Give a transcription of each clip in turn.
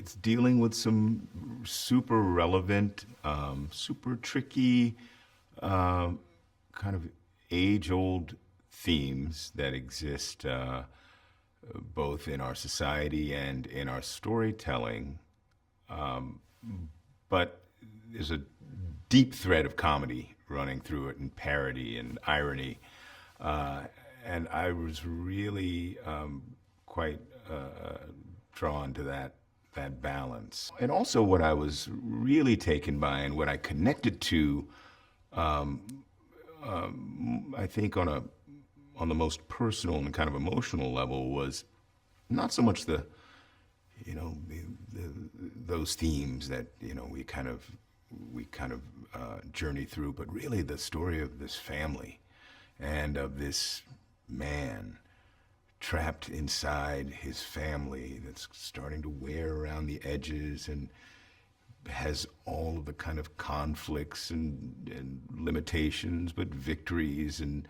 it's dealing with some super relevant, super tricky, kind of age-old themes that exist both in our society and in our storytelling. But there's a deep thread of comedy running through it, and parody and irony. And I was really quite drawn to that balance. And also, what I was really taken by and what I connected to, I think on the most personal and kind of emotional level, was not so much those themes that we kind of journey through, but really the story of this family and of this man trapped inside his family that's starting to wear around the edges and has all of the kind of conflicts and limitations, but victories and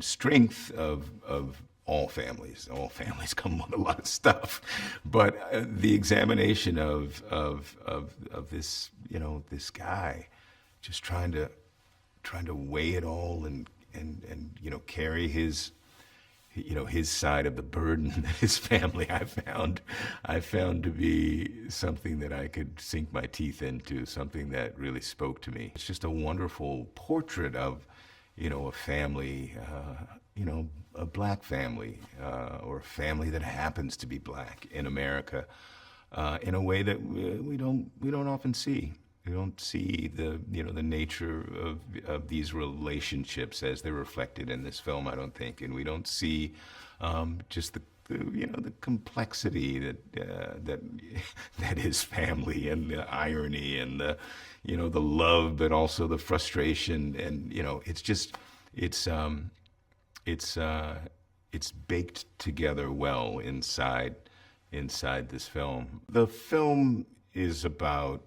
strength of all families. All families come with a lot of stuff, but the examination of this this guy just trying to weigh it all and carry his his side of the burden that his family I found to be something that I could sink my teeth into, something that really spoke to me. It's just a wonderful portrait of a family, a black family, or a family that happens to be black in America, in a way that we don't often see. We don't see the nature of these relationships as they're reflected in this film, I don't think, and we don't see just the complexity that is family, and the irony, and the love, but also the frustration, and it's baked together well inside this film. The film is about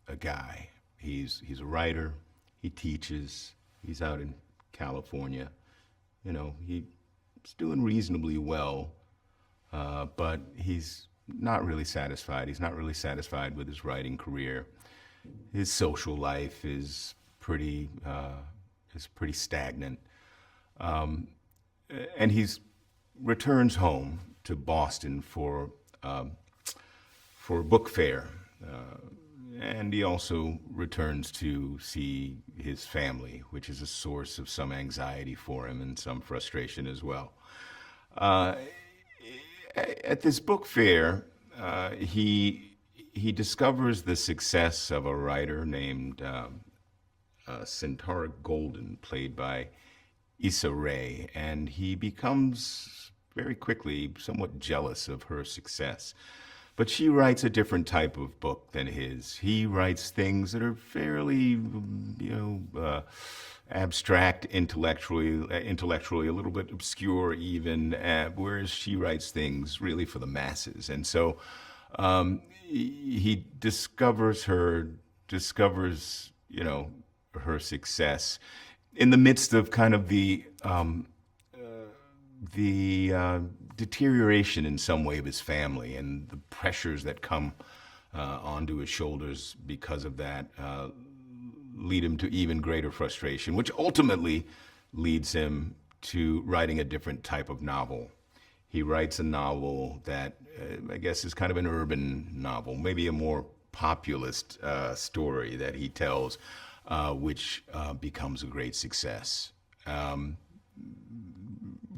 a guy. He's a writer. He teaches. He's out in California. He's doing reasonably well, but he's not really satisfied. He's not really satisfied with his writing career. His social life is pretty stagnant, and he's returns home to Boston for a book fair. And he also returns to see his family, which is a source of some anxiety for him and some frustration as well. At this book fair, he discovers the success of a writer named Centaura Golden, played by Issa Rae, and he becomes very quickly somewhat jealous of her success. But she writes a different type of book than his. He writes things that are fairly, abstract intellectually, a little bit obscure even, whereas she writes things really for the masses. And so he discovers her success in the midst of kind of the deterioration in some way of his family, and the pressures that come onto his shoulders because of that lead him to even greater frustration, which ultimately leads him to writing a different type of novel. He writes a novel that I guess is kind of an urban novel, maybe a more populist story that he tells, which becomes a great success.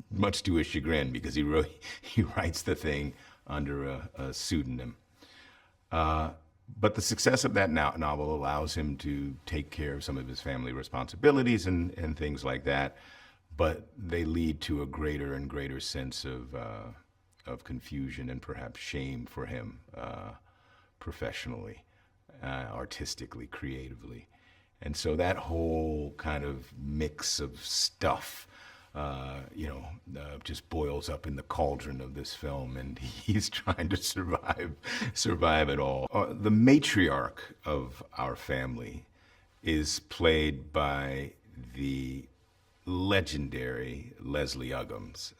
Much to his chagrin, because he writes the thing under a pseudonym. But the success of that novel allows him to take care of some of his family responsibilities and things like that. But they lead to a greater and greater sense of confusion and perhaps shame for him, professionally, artistically, creatively. And so that whole kind of mix of stuff just boils up in the cauldron of this film, and he's trying to survive it all. The matriarch of our family is played by the legendary Leslie Uggams,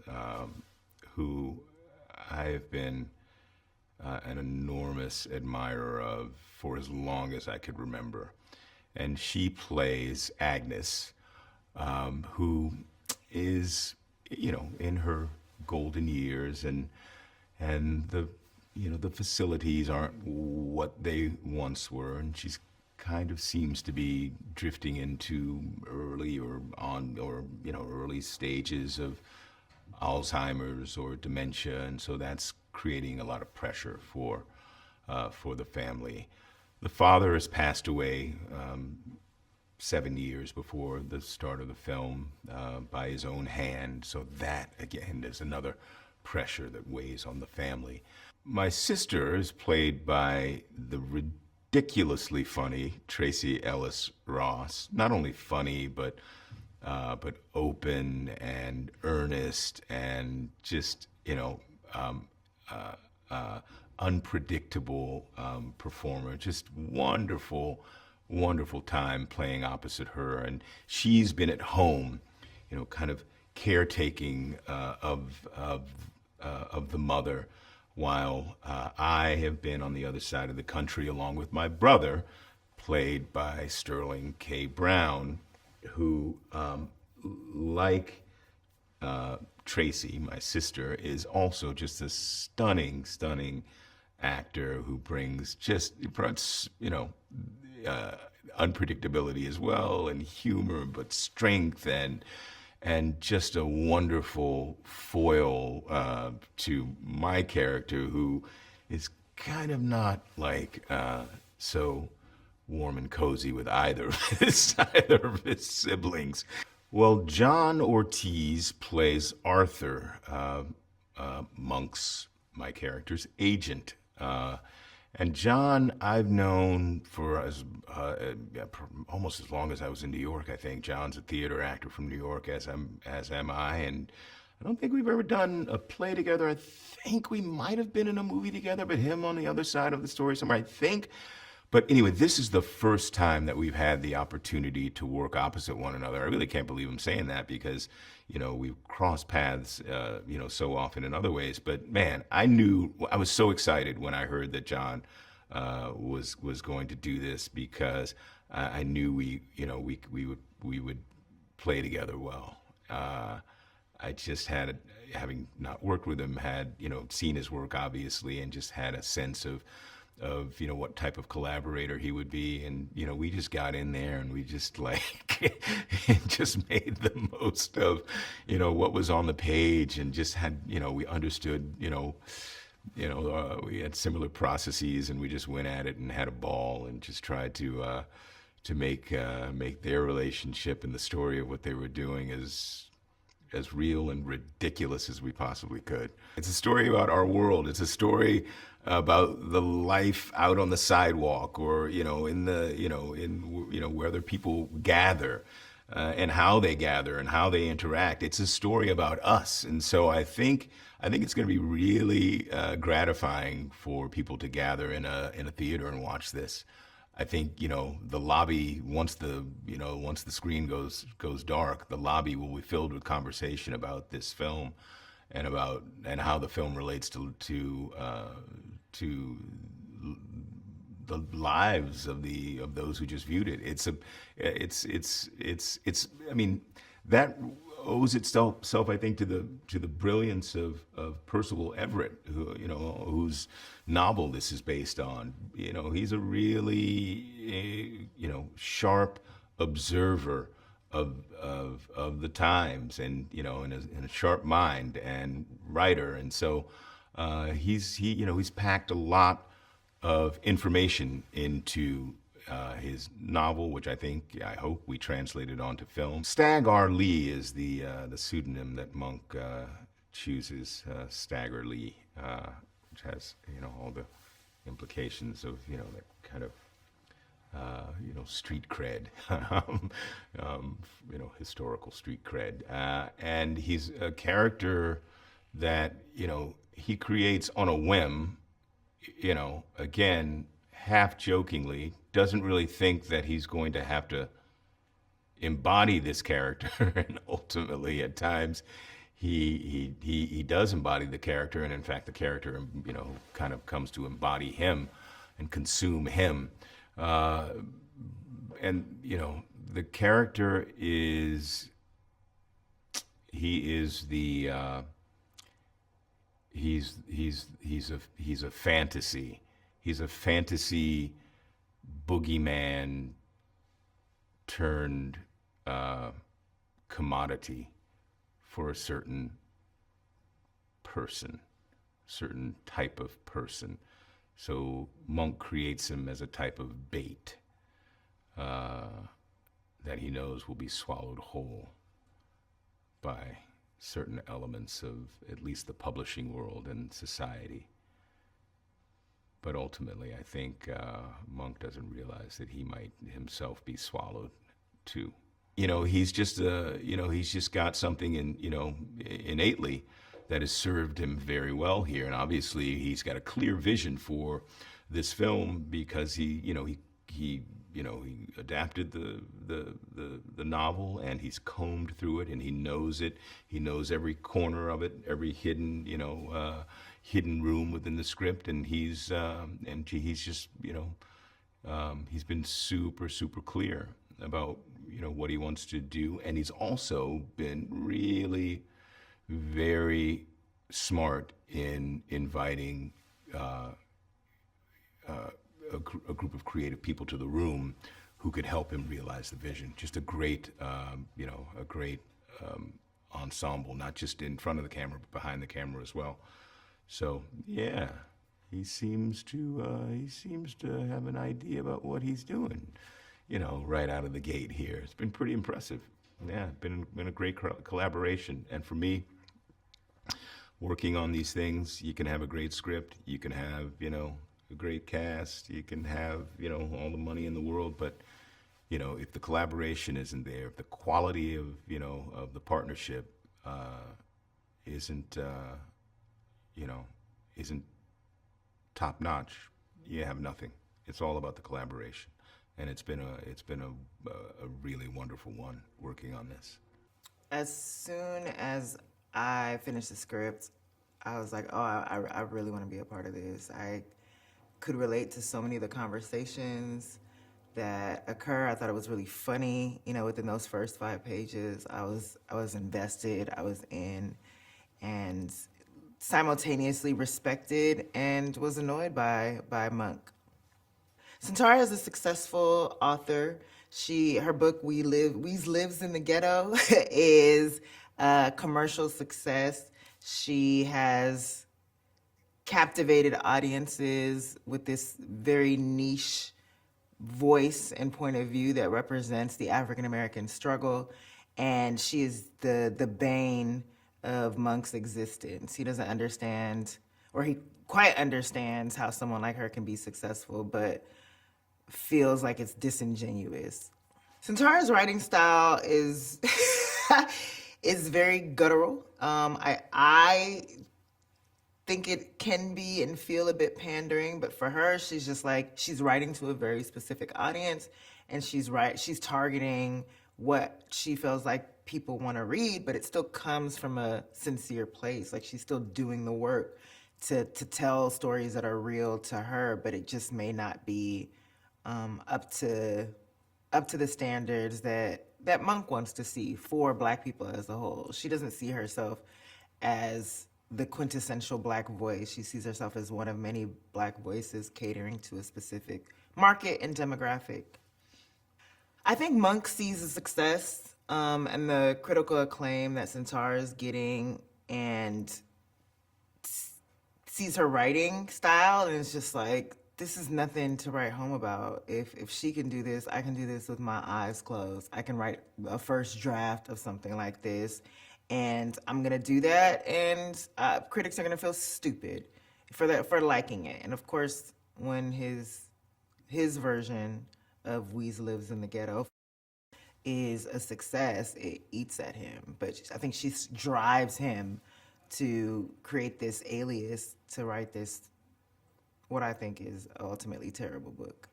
who I have been an enormous admirer of for as long as I could remember. And she plays Agnes, who is, in her golden years, and the facilities aren't what they once were, and she's kind of seems to be drifting into early stages of Alzheimer's or dementia, and so that's creating a lot of pressure for the family. The father has passed away 7 years before the start of the film by his own hand, so that again is another pressure that weighs on the family. My sister is played by the ridiculously funny Tracy Ellis Ross. Not only funny, but open and earnest and just unpredictable performer. Just wonderful, wonderful time playing opposite her. And she's been at home, kind of caretaking of the mother, while I have been on the other side of the country along with my brother, played by Sterling K. Brown, who, like Tracy, my sister, is also just a stunning, stunning actor who brings unpredictability as well, and humor, but strength and just a wonderful foil to my character, who is kind of not like so warm and cozy with either of his siblings. Well, John Ortiz plays Arthur, Monk's, my character's agent. And John, I've known for almost as long as I was in New York. I think John's a theater actor from New York, as am I, and I don't think we've ever done a play together. I think we might have been in a movie together, but him on the other side of the story somewhere, I think. But anyway, this is the first time that we've had the opportunity to work opposite one another. I really can't believe I'm saying that because, we've crossed paths, so often in other ways. But man, I was so excited when I heard that John was going to do this, because I knew we would play together well. I just had, having not worked with him, had seen his work obviously, and just had a sense of what type of collaborator he would be, and we just got in there and we just just made the most of what was on the page, and just had we understood we had similar processes, and we just went at it and had a ball, and just tried to make their relationship and the story of what they were doing as real and ridiculous as we possibly could. It's a story about our world. It's a story about the life out on the sidewalk, or in where other people gather, and how they gather and how they interact. It's a story about us, and so I think it's going to be really gratifying for people to gather in a theater and watch this. I think the lobby, once the screen goes dark, the lobby will be filled with conversation about this film, and how the film relates to the lives of those who just viewed it. I mean, that owes itself, I think, to the brilliance of Percival Everett, whose novel this is based on. He's a really sharp observer of the times, and in a sharp mind, and writer, and so he's packed a lot of information into his novel, which I hope we translated onto film. Stag R. Lee is the pseudonym that Monk chooses, Stagger Lee, which has all the implications of that kind of street cred, historical street cred, and he's a character that he creates on a whim, again, half jokingly, doesn't really think that he's going to have to embody this character, and ultimately at times he does embody the character, and in fact, the character, kind of comes to embody him and consume him. Uh, and the character is he is the he's a fantasy. He's a fantasy boogeyman turned commodity for a certain person, certain type of person. So Monk creates him as a type of bait that he knows will be swallowed whole by certain elements of at least the publishing world and society. But ultimately, I think Monk doesn't realize that he might himself be swallowed too. He's just he's just got something innately that has served him very well here, and obviously he's got a clear vision for this film because he adapted the novel, and he's combed through it, and he knows it. He knows every corner of it, every hidden hidden room within the script, and he's just he's been super clear about what he wants to do, and he's also been really very smart in inviting a group of creative people to the room who could help him realize the vision. Just a great ensemble, not just in front of the camera, but behind the camera as well. So yeah, he seems to have an idea about what he's doing, right out of the gate here. It's been pretty impressive. Yeah, been a great collaboration. And for me, working on these things, you can have a great script, you can have a great cast, you can have all the money in the world, but if the collaboration isn't there, if the quality of of the partnership isn't isn't top notch, you have nothing. It's all about the collaboration, and it's been a really wonderful one working on this. As soon as I finished the script, I was like, oh, I really want to be a part of this. I could relate to so many of the conversations that occur. I thought it was really funny, within those first 5 pages. I was invested, I was in, and simultaneously respected and was annoyed by Monk. Centaura is a successful author. Her book Weez Lives in the Ghetto is a commercial success. She has captivated audiences with this very niche voice and point of view that represents the African American struggle, and she is the bane of Monk's existence. He doesn't understand, or he quite understands how someone like her can be successful, but feels like it's disingenuous. Centaura's writing style is is very guttural. I think it can be and feel a bit pandering, but for her, she's just like, she's writing to a very specific audience, and she's targeting what she feels like people want to read, but it still comes from a sincere place. Like, she's still doing the work to tell stories that are real to her, but it just may not be up to the standards that Monk wants to see for Black people as a whole. She doesn't see herself as the quintessential Black voice. She sees herself as one of many Black voices catering to a specific market and demographic. I think Monk sees the success and the critical acclaim that Centaura is getting, and sees her writing style, and it's just like, this is nothing to write home about. If she can do this, I can do this with my eyes closed. I can write a first draft of something like this, and I'm gonna do that, and critics are gonna feel stupid for liking it. And of course, when his version of Weez Lives in the Ghetto is a success, it eats at him. But I think she drives him to create this alias to write this, what I think is ultimately terrible book.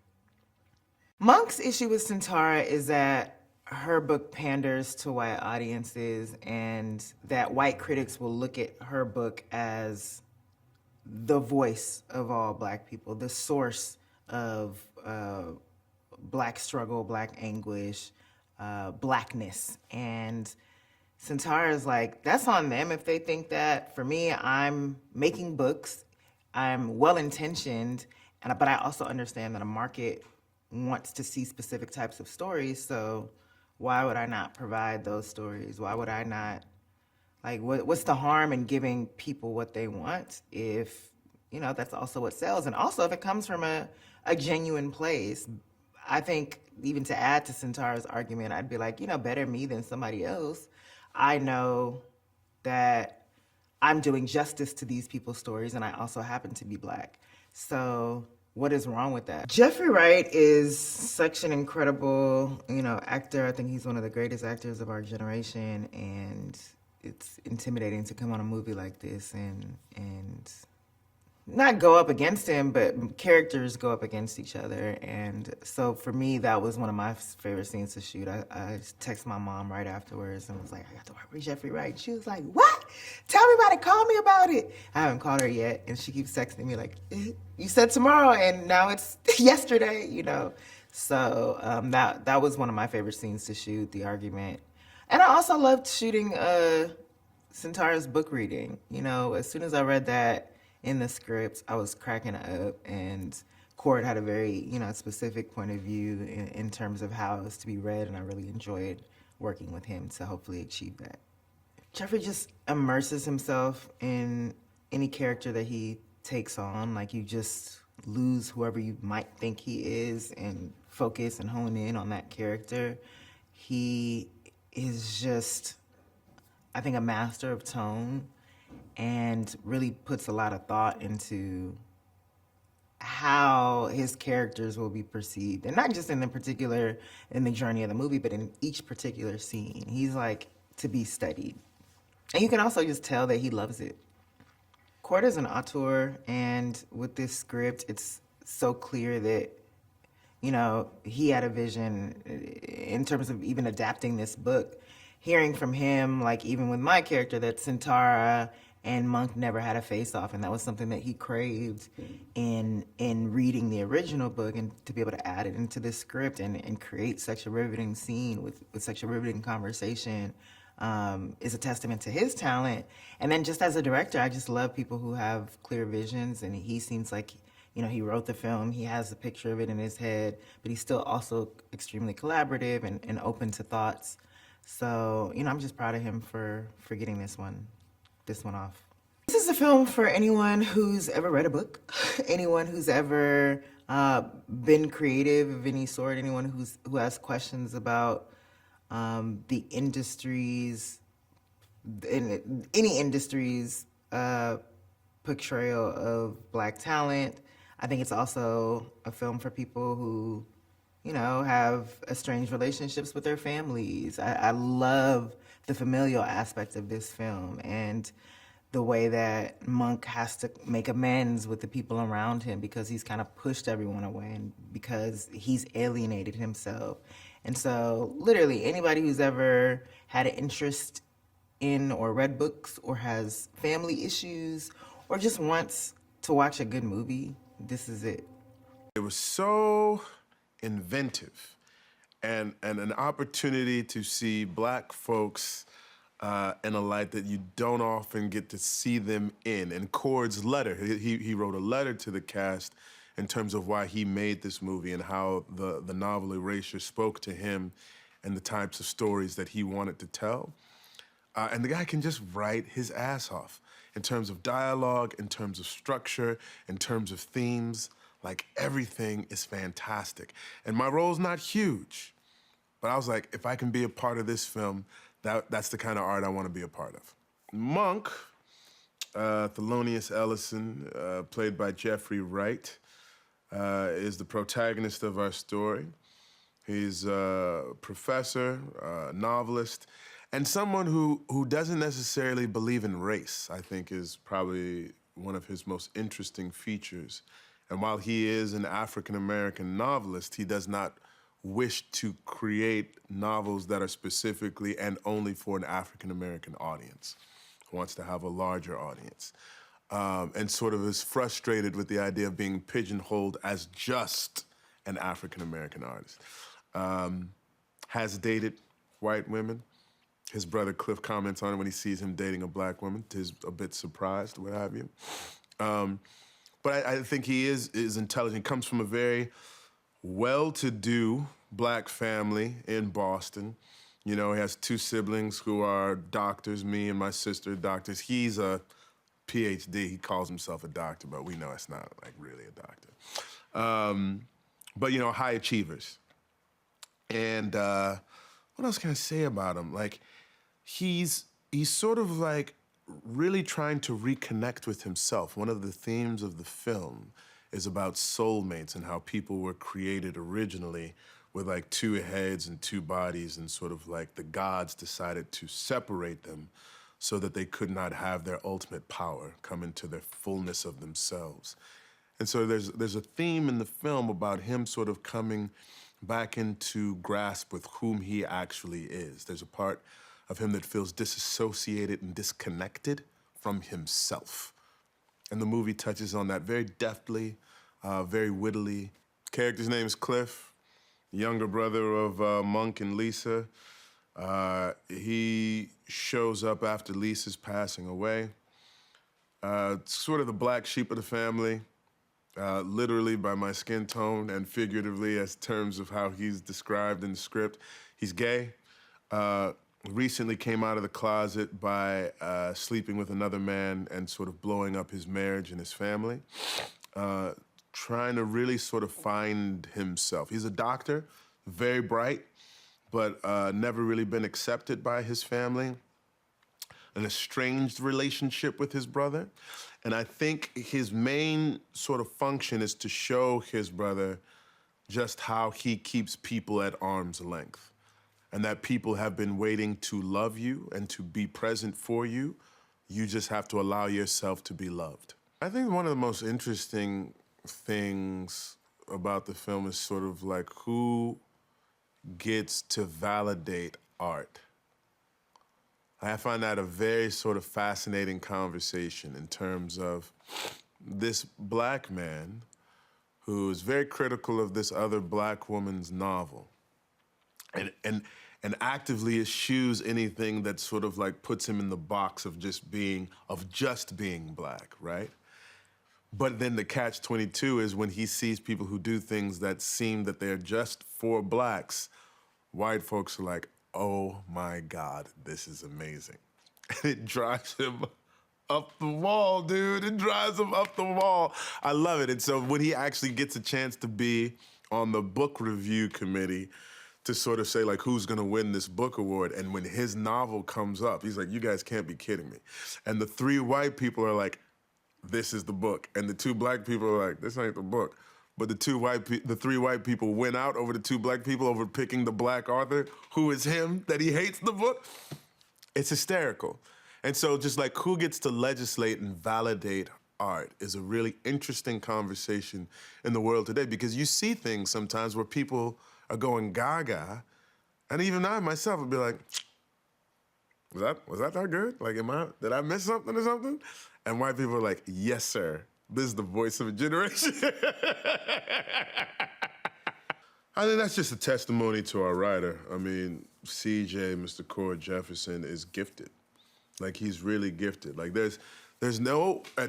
Monk's issue with Centaura is that her book panders to white audiences, and that white critics will look at her book as the voice of all Black people, the source of Black struggle, Black anguish, Blackness. And Sentara is like, that's on them if they think that. For me, I'm making books, I'm well intentioned, but I also understand that a market wants to see specific types of stories. So why would I not provide those stories? Why would I not, like, what's the harm in giving people what they want if, that's also what sells? And also if it comes from a genuine place. I think even to add to Sentara's argument, I'd be like, better me than somebody else. I know that I'm doing justice to these people's stories, and I also happen to be Black. So what is wrong with that? Jeffrey Wright is such an incredible, actor. I think he's one of the greatest actors of our generation, and it's intimidating to come on a movie like this and not go up against him, but characters go up against each other. And so for me, that was one of my favorite scenes to shoot. I texted my mom right afterwards and was like, I got to work with Jeffrey Wright. She was like, what? Tell me about it. Call me about it. I haven't called her yet. And she keeps texting me like, you said tomorrow and now it's yesterday, So that was one of my favorite scenes to shoot, the argument. And I also loved shooting Sentara's book reading. As soon as I read that in the script, I was cracking up, and Cord had a very, specific point of view in terms of how it was to be read, and I really enjoyed working with him to hopefully achieve that. Jeffrey just immerses himself in any character that he takes on. Like, you just lose whoever you might think he is and focus and hone in on that character. He is just, I think, a master of tone, and really puts a lot of thought into how his characters will be perceived. And not just in the journey of the movie, but in each particular scene. He's like to be studied. And you can also just tell that he loves it. Cord is an auteur, and with this script, it's so clear that, he had a vision in terms of even adapting this book. Hearing from him, like even with my character, that Sentara and Monk never had a face-off, and that was something that he craved in reading the original book, and to be able to add it into this script and create such a riveting scene with such a riveting conversation is a testament to his talent. And then just as a director, I just love people who have clear visions, and he seems like, he wrote the film, he has a picture of it in his head, but he's still also extremely collaborative and open to thoughts. So, I'm just proud of him for getting this one off. This is a film for anyone who's ever read a book, anyone who's ever been creative of any sort, anyone who has questions about the industries, in any industry's portrayal of Black talent. I think it's also a film for people who, have estranged relationships with their families. I love the familial aspect of this film, and the way that Monk has to make amends with the people around him because he's kind of pushed everyone away and because he's alienated himself. And so literally anybody who's ever had an interest in or read books or has family issues or just wants to watch a good movie, this is it. It was so inventive and an opportunity to see Black folks in a light that you don't often get to see them in. And Cord's letter, he wrote a letter to the cast in terms of why he made this movie and how the novel Erasure spoke to him and the types of stories that he wanted to tell. And the guy can just write his ass off in terms of dialogue, in terms of structure, in terms of themes. Like, everything is fantastic. And my role's not huge, but I was like, if I can be a part of this film, that's the kind of art I want to be a part of. Monk, Thelonious Ellison, played by Jeffrey Wright, is the protagonist of our story. He's a professor, novelist, and someone who doesn't necessarily believe in race, I think, is probably one of his most interesting features. And while he is an African-American novelist, he does not wished to create novels that are specifically and only for an African-American audience, wants to have a larger audience, and sort of is frustrated with the idea of being pigeonholed as just an African-American artist. Has dated white women. His brother Cliff comments on it when he sees him dating a black woman. He's a bit surprised, what have you. But I think he is intelligent. He comes from a very well-to-do black family in Boston. You know, he has 2 siblings who are doctors. Me and my sister are doctors. He's a PhD. He calls himself a doctor, but we know it's not like really a doctor. But you know, high achievers. And what else can I say about him? Like, he's sort of like really trying to reconnect with himself. One of the themes of the film is about soulmates and how people were created originally with like 2 heads and 2 bodies, and sort of like the gods decided to separate them so that they could not have their ultimate power, come into their fullness of themselves. And so there's a theme in the film about him sort of coming back into grasp with whom he actually is. There's a part of him that feels disassociated and disconnected from himself. And the movie touches on that very deftly, very wittily. Character's name is Cliff, younger brother of Monk and Lisa. He shows up after Lisa's passing away. Sort of the black sheep of the family, literally by my skin tone and figuratively as terms of how he's described in the script. He's gay. Recently came out of the closet by sleeping with another man and sort of blowing up his marriage and his family. Trying to really sort of find himself. He's a doctor, very bright, but never really been accepted by his family. An estranged relationship with his brother. And I think his main sort of function is to show his brother just how he keeps people at arm's length, and that people have been waiting to love you and to be present for you. You just have to allow yourself to be loved. I think one of the most interesting things about the film is sort of like who gets to validate art. I find that a very sort of fascinating conversation in terms of this black man who is very critical of this other black woman's novel and actively eschews anything that sort of like puts him in the box of just being black, right? But then the catch-22 is when he sees people who do things that seem that they're just for blacks, white folks are like, oh my God, this is amazing. And it drives him up the wall, dude. It drives him up the wall. I love it. And so when he actually gets a chance to be on the book review committee to sort of say like, who's gonna win this book award? And when his novel comes up, he's like, you guys can't be kidding me. And the 3 white people are like, this is the book. And the 2 black people are like, this ain't the book. But the 3 white people win out over the 2 black people over picking the black author, who is him, that he hates the book. It's hysterical. And so just like who gets to legislate and validate art is a really interesting conversation in the world today, because you see things sometimes where people are going gaga, and even I myself would be like, was that good? Like, did I miss something or something? And white people are like, yes, sir. This is the voice of a generation. I think that's just a testimony to our writer. I mean, CJ, Mr. Cord Jefferson, is gifted. Like, he's really gifted. Like, at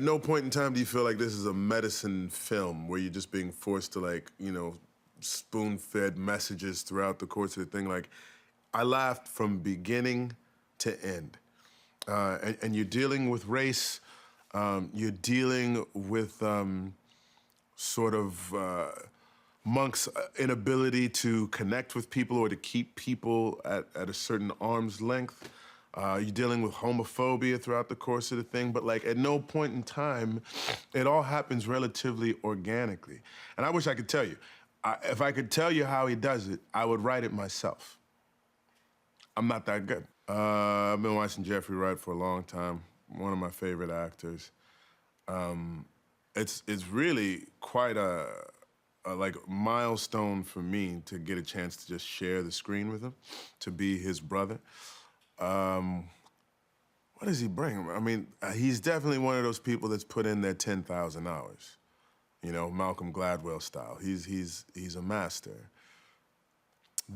no point in time do you feel like this is a medicine film where you're just being forced to, like, you know, spoon-fed messages throughout the course of the thing. Like, I laughed from beginning to end. And you're dealing with race. You're dealing with Monk's inability to connect with people or to keep people at a certain arm's length. You're dealing with homophobia throughout the course of the thing, but like at no point in time, it all happens relatively organically. And I wish I could tell you. If I could tell you how he does it, I would write it myself. I'm not that good. I've been watching Jeffrey Wright for a long time. One of my favorite actors. It's really quite a like milestone for me to get a chance to just share the screen with him, to be his brother. What does he bring? I mean, he's definitely one of those people that's put in their 10,000 hours. You know, Malcolm Gladwell style. He's a master.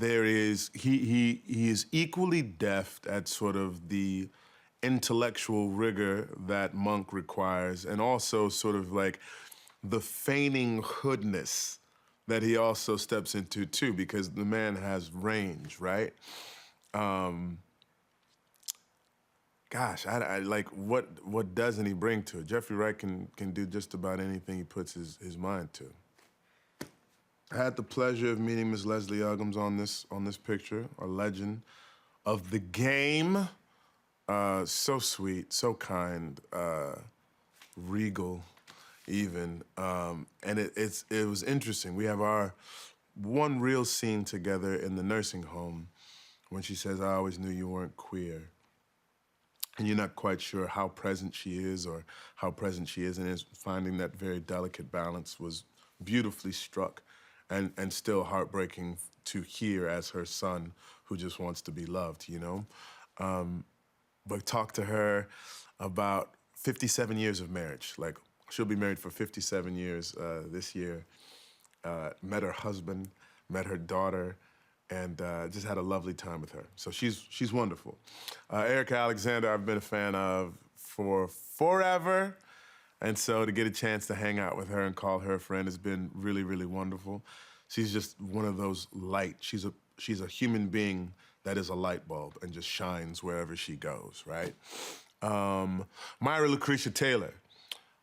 He is equally deft at sort of the intellectual rigor that Monk requires, and also sort of like the feigning hoodness that he also steps into too, because the man has range, right? Gosh, I like what doesn't he bring to it? Jeffrey Wright can do just about anything he puts his mind to. I had the pleasure of meeting Miss Leslie Uggams on this picture, a legend of the game. So sweet, so kind, regal, even. And it was interesting. We have our one real scene together in the nursing home when she says, "I always knew you weren't queer." And you're not quite sure how present she is or how present she isn't. And finding that very delicate balance was beautifully struck and still heartbreaking to hear as her son who just wants to be loved, you know? But talk to her about 57 years of marriage. Like, she'll be married for 57 years this year. Met her husband, met her daughter, and just had a lovely time with her. So she's wonderful. Erica Alexander, I've been a fan of for forever. And so to get a chance to hang out with her and call her a friend has been really, really wonderful. She's just one of those light. She's a human being that is a light bulb and just shines wherever she goes, right? Myra Lucretia Taylor.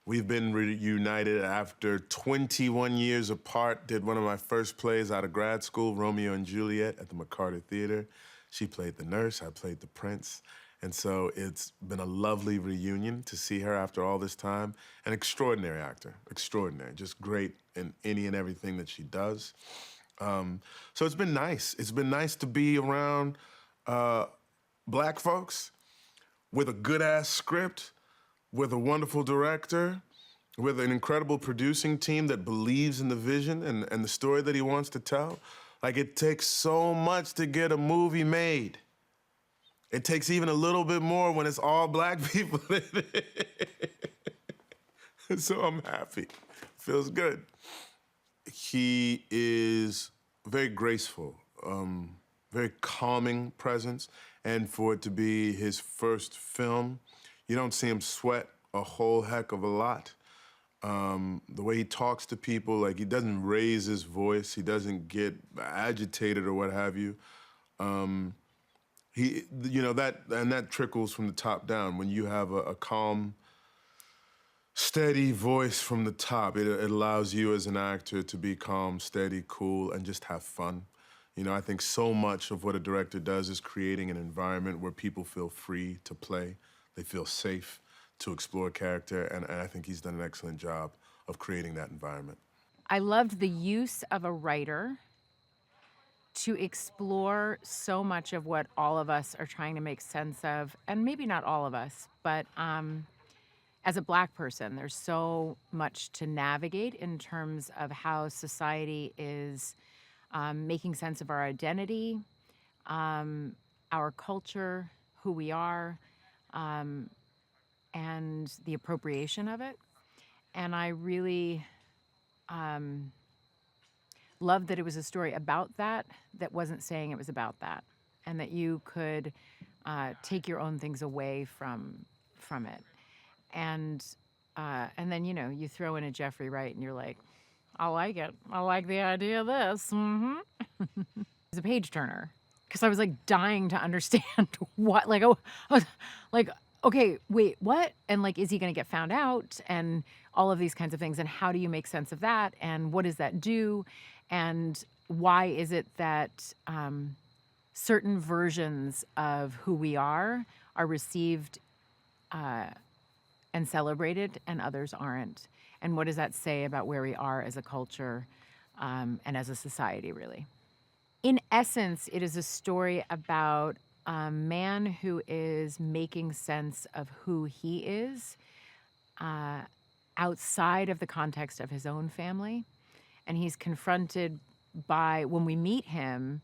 We've been reunited after 21 years apart. Did one of my first plays out of grad school, Romeo and Juliet, at the McCarter Theater. She played the nurse, I played the prince. And so it's been a lovely reunion to see her after all this time. An extraordinary actor, extraordinary, just great in any and everything that she does. So it's been nice. It's been nice to be around Black folks with a good-ass script, with a wonderful director, with an incredible producing team that believes in the vision and the story that he wants to tell. Like, it takes so much to get a movie made. It takes even a little bit more when it's all Black people in it. So I'm happy. Feels good. He is very graceful, very calming presence, and for it to be his first film, you don't see him sweat a whole heck of a lot. The way he talks to people, like, he doesn't raise his voice, he doesn't get agitated or what have you. That trickles from the top down. When you have a calm, steady voice from the top, it allows you as an actor to be calm, steady, cool, and just have fun. You know, I think so much of what a director does is creating an environment where people feel free to play, they feel safe to explore character, and I think he's done an excellent job of creating that environment. I loved the use of a writer to explore so much of what all of us are trying to make sense of, and maybe not all of us, but as a Black person, there's so much to navigate in terms of how society is making sense of our identity, our culture, who we are, and the appropriation of it. And I really loved that it was a story about that wasn't saying it was about that, and that you could take your own things away from it. And then, you know, you throw in a Jeffrey Wright and you're like, I like it. I like the idea of this. Mm-hmm. It's a page turner, because I was like dying to understand what, like, oh, I was like, okay, wait, what? And like, is he going to get found out? And all of these kinds of things. And how do you make sense of that? And what does that do? And why is it that certain versions of who we are received and celebrated and others aren't? And what does that say about where we are as a culture and as a society, really? In essence, it is a story about a man who is making sense of who he is outside of the context of his own family, and he's confronted by, when we meet him,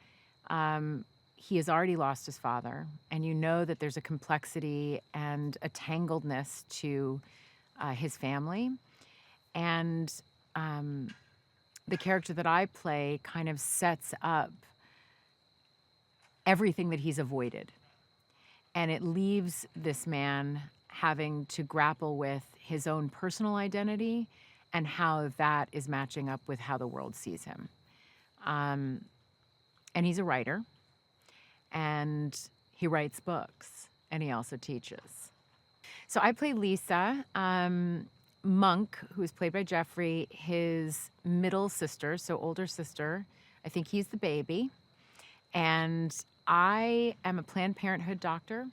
he has already lost his father, and you know that there's a complexity and a tangledness to his family. And the character that I play kind of sets up everything that he's avoided. And it leaves this man having to grapple with his own personal identity and how that is matching up with how the world sees him. And he's a writer, and he writes books, and he also teaches. So I play Lisa. Monk, who is played by Jeffrey, his middle sister, so older sister. I think he's the baby. And I am a Planned Parenthood doctor,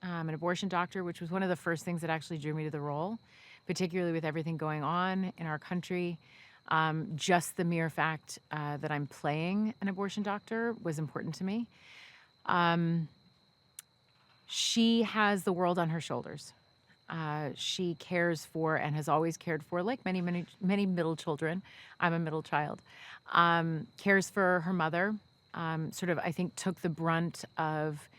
an abortion doctor, which was one of the first things that actually drew me to the role, particularly with everything going on in our country. Just the mere fact that I'm playing an abortion doctor was important to me. She has the world on her shoulders. She cares for and has always cared for, like many middle children. I'm a middle child. Cares for her mother. Sort of, I think, took the brunt of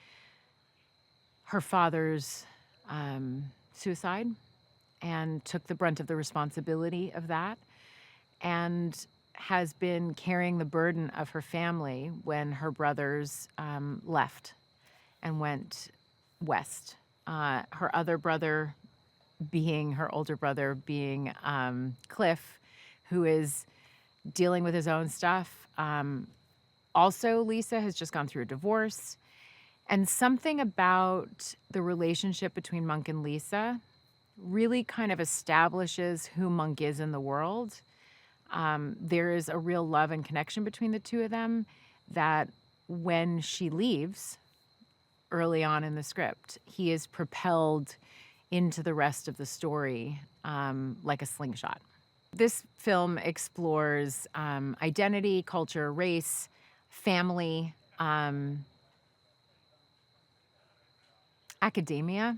her father's suicide and took the brunt of the responsibility of that, and has been carrying the burden of her family when her brothers left and went west. Her other brother being, her older brother being Cliff, who is dealing with his own stuff. Also, Lisa has just gone through a divorce. And something about the relationship between Monk and Lisa really kind of establishes who Monk is in the world. There is a real love and connection between the two of them that when she leaves early on in the script, he is propelled into the rest of the story like a slingshot. This film explores identity, culture, race, family, academia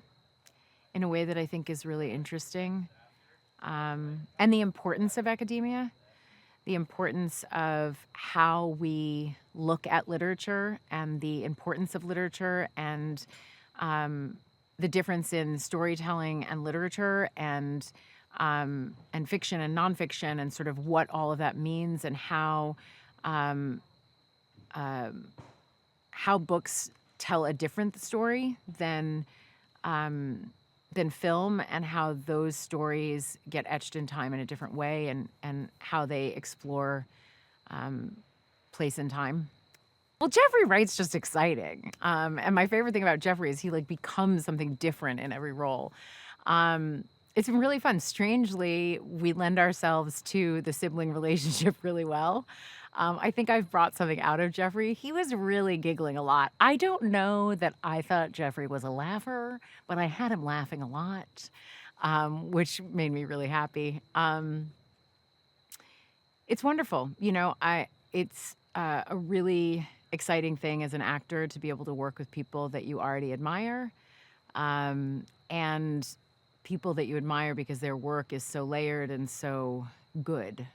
in a way that I think is really interesting, and the importance of academia, the importance of how we look at literature and the importance of literature, and the difference in storytelling and literature, and fiction and nonfiction, and sort of what all of that means, and how books tell a different story than film, and how those stories get etched in time in a different way, and how they explore place and time. Well, Jeffrey Wright's just exciting. And my favorite thing about Jeffrey is he like becomes something different in every role. It's been really fun. Strangely, we lend ourselves to the sibling relationship really well. I think I've brought something out of Jeffrey. He was really giggling a lot. I don't know that I thought Jeffrey was a laugher, but I had him laughing a lot, which made me really happy. It's wonderful. You know, it's a really exciting thing as an actor to be able to work with people that you already admire, and people that you admire because their work is so layered and so good.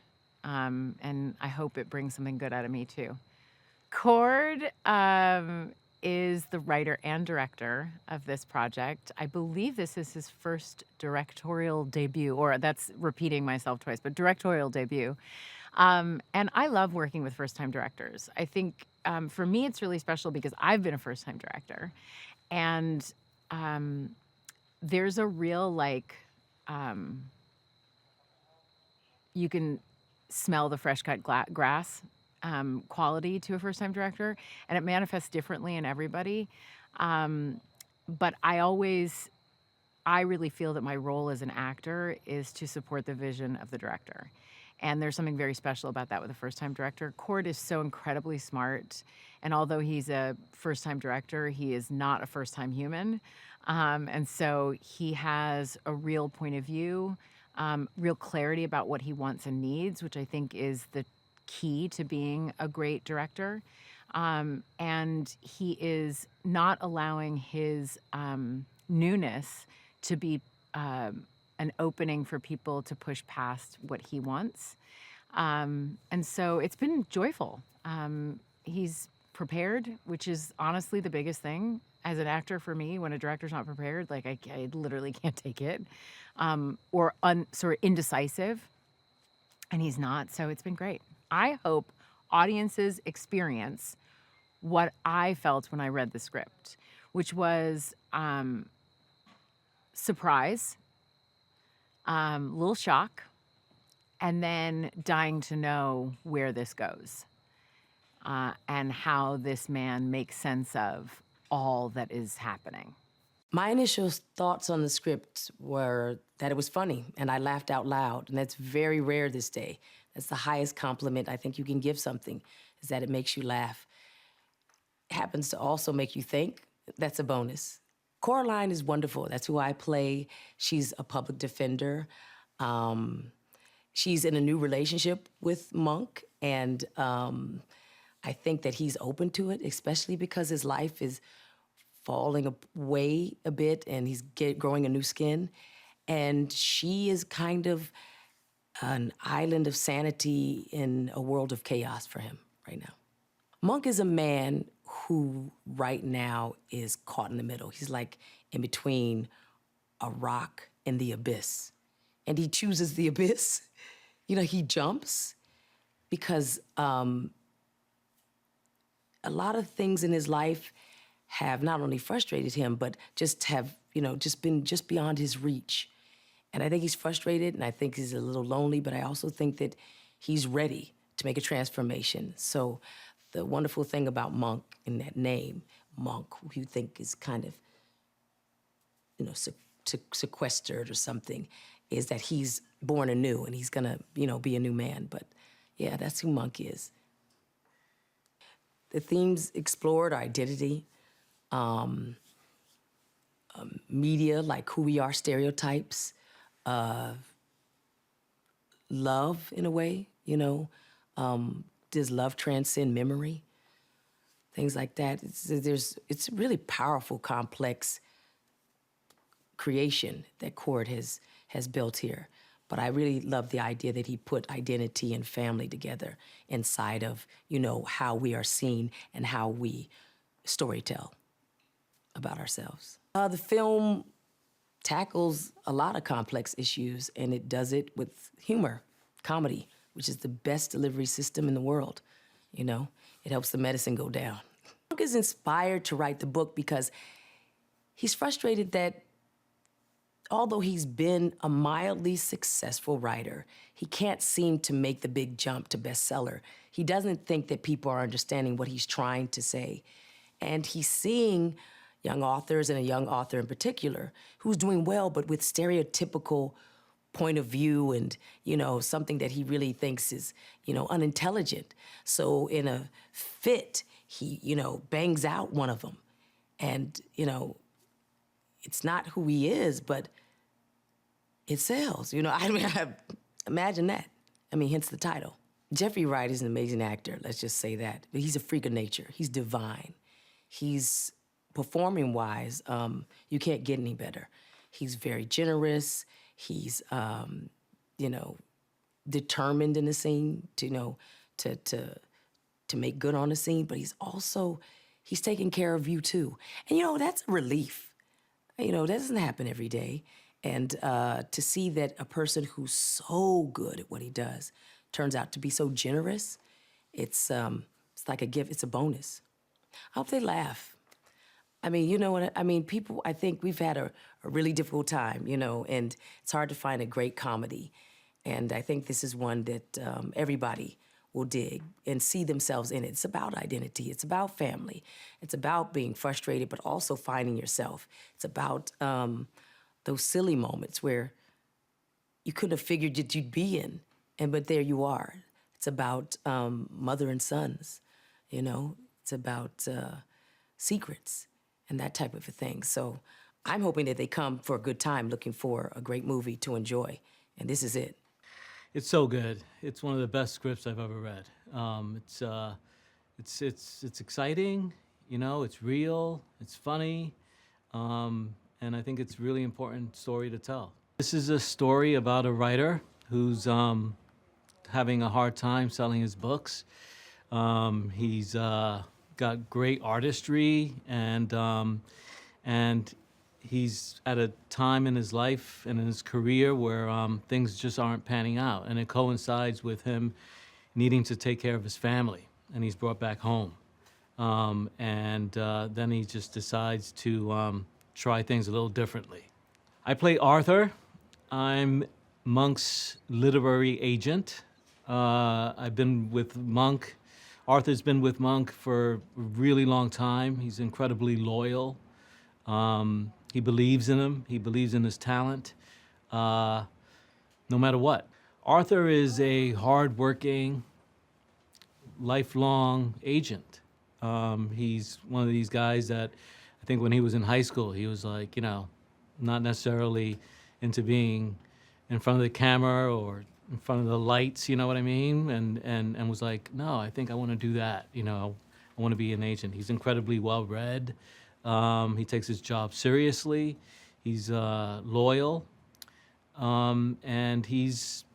And I hope it brings something good out of me too. Cord is the writer and director of this project. I believe this is his first directorial debut, or that's repeating myself twice, but directorial debut. And I love working with first-time directors. I think for me it's really special because I've been a first-time director, and there's a real you can smell the fresh cut grass quality to a first-time director, and it manifests differently in everybody. But I really feel that my role as an actor is to support the vision of the director. And there's something very special about that with a first-time director. Cord is so incredibly smart, and although he's a first-time director, he is not a first-time human. And so he has a real point of view, real clarity about what he wants and needs, which I think is the key to being a great director. And he is not allowing his newness to be an opening for people to push past what he wants. And so it's been joyful. He's prepared, which is honestly the biggest thing as an actor for me. When a director's not prepared, like I literally can't take it, or sort of indecisive, and he's not. So it's been great. I hope audiences experience what I felt when I read the script, which was surprise, little shock, and then dying to know where this goes, and how this man makes sense of all that is happening. My initial thoughts on the script were that it was funny, and I laughed out loud, and that's very rare this day. That's the highest compliment I think you can give something, is that it makes you laugh. It happens to also make you think. That's a bonus. Coraline is wonderful. That's who I play. She's a public defender. She's in a new relationship with Monk, and I think that he's open to it, especially because his life is falling away a bit and he's growing a new skin. And she is kind of an island of sanity in a world of chaos for him right now. Monk is a man who right now is caught in the middle. He's like in between a rock and the abyss. And he chooses the abyss. You know, he jumps because a lot of things in his life have not only frustrated him, but just have, just been just beyond his reach. And I think he's frustrated, and I think he's a little lonely, but I also think that he's ready to make a transformation. So the wonderful thing about Monk in that name, Monk, who you think is kind of, sequestered or something, is that he's born anew and he's gonna, be a new man. But yeah, that's who Monk is. The themes explored are identity, media, like who we are, stereotypes, love in a way, does love transcend memory? Things like that. It's a really powerful, complex creation that Cord has built here. But I really love the idea that he put identity and family together inside of, how we are seen and how we storytell about ourselves. The film tackles a lot of complex issues, and it does it with humor, comedy, which is the best delivery system in the world. It helps the medicine go down. Monk is inspired to write the book because he's frustrated that although he's been a mildly successful writer, he can't seem to make the big jump to bestseller. He doesn't think that people are understanding what he's trying to say. And he's seeing young authors, and a young author in particular, who's doing well, but with stereotypical point of view and, something that he really thinks is, unintelligent. So in a fit, he, bangs out one of them. And, it's not who he is, but it sells. Imagine that. Hence the title. Jeffrey Wright is an amazing actor, let's just say that. But he's a freak of nature. He's divine. He's, performing-wise, you can't get any better. He's very generous. He's, determined in the scene to make good on the scene, but he's taking care of you too. And that's a relief. That doesn't happen every day. And to see that a person who's so good at what he does turns out to be so generous, it's like a gift, it's a bonus. I hope they laugh. People, I think we've had a really difficult time, and it's hard to find a great comedy. And I think this is one that everybody will dig and see themselves in it. It's about identity. It's about family. It's about being frustrated, but also finding yourself. It's about those silly moments where you couldn't have figured that you'd be in, but there you are. It's about mother and sons, It's about secrets and that type of a thing. So I'm hoping that they come for a good time, looking for a great movie to enjoy, and this is it. It's so good. It's one of the best scripts I've ever read. It's exciting, it's real, it's funny, and I think it's a really important story to tell. This is a story about a writer who's having a hard time selling his books. He's got great artistry, and he's at a time in his life and in his career where things just aren't panning out, and it coincides with him needing to take care of his family, and he's brought back home. Then he just decides to try things a little differently. I play Arthur. I'm Monk's literary agent. I've been with Monk. Arthur's been with Monk for a really long time. He's incredibly loyal. He believes in him. He believes in his talent, no matter what. Arthur is a hardworking, lifelong agent. He's one of these guys that I think when he was in high school, he was like, not necessarily into being in front of the camera or in front of the lights, you know what I mean? And was like, no, I think I want to do that. I want to be an agent. He's incredibly well read. He takes his job seriously. He's loyal. And he's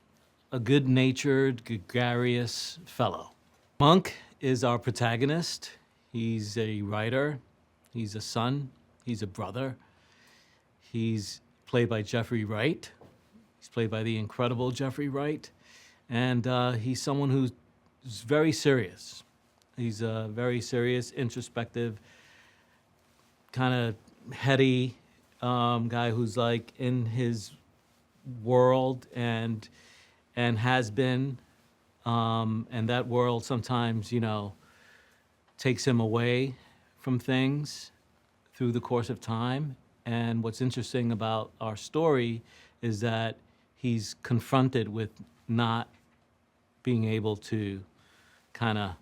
a good-natured, gregarious fellow. Monk is our protagonist. He's a writer. He's a son. He's a brother. He's played by Jeffrey Wright. He's played by the incredible Jeffrey Wright. And he's someone who's very serious. He's a very serious, introspective, kind of heady guy who's like in his world and has been. And that world sometimes, takes him away from things through the course of time. And what's interesting about our story is that he's confronted with not being able to kind of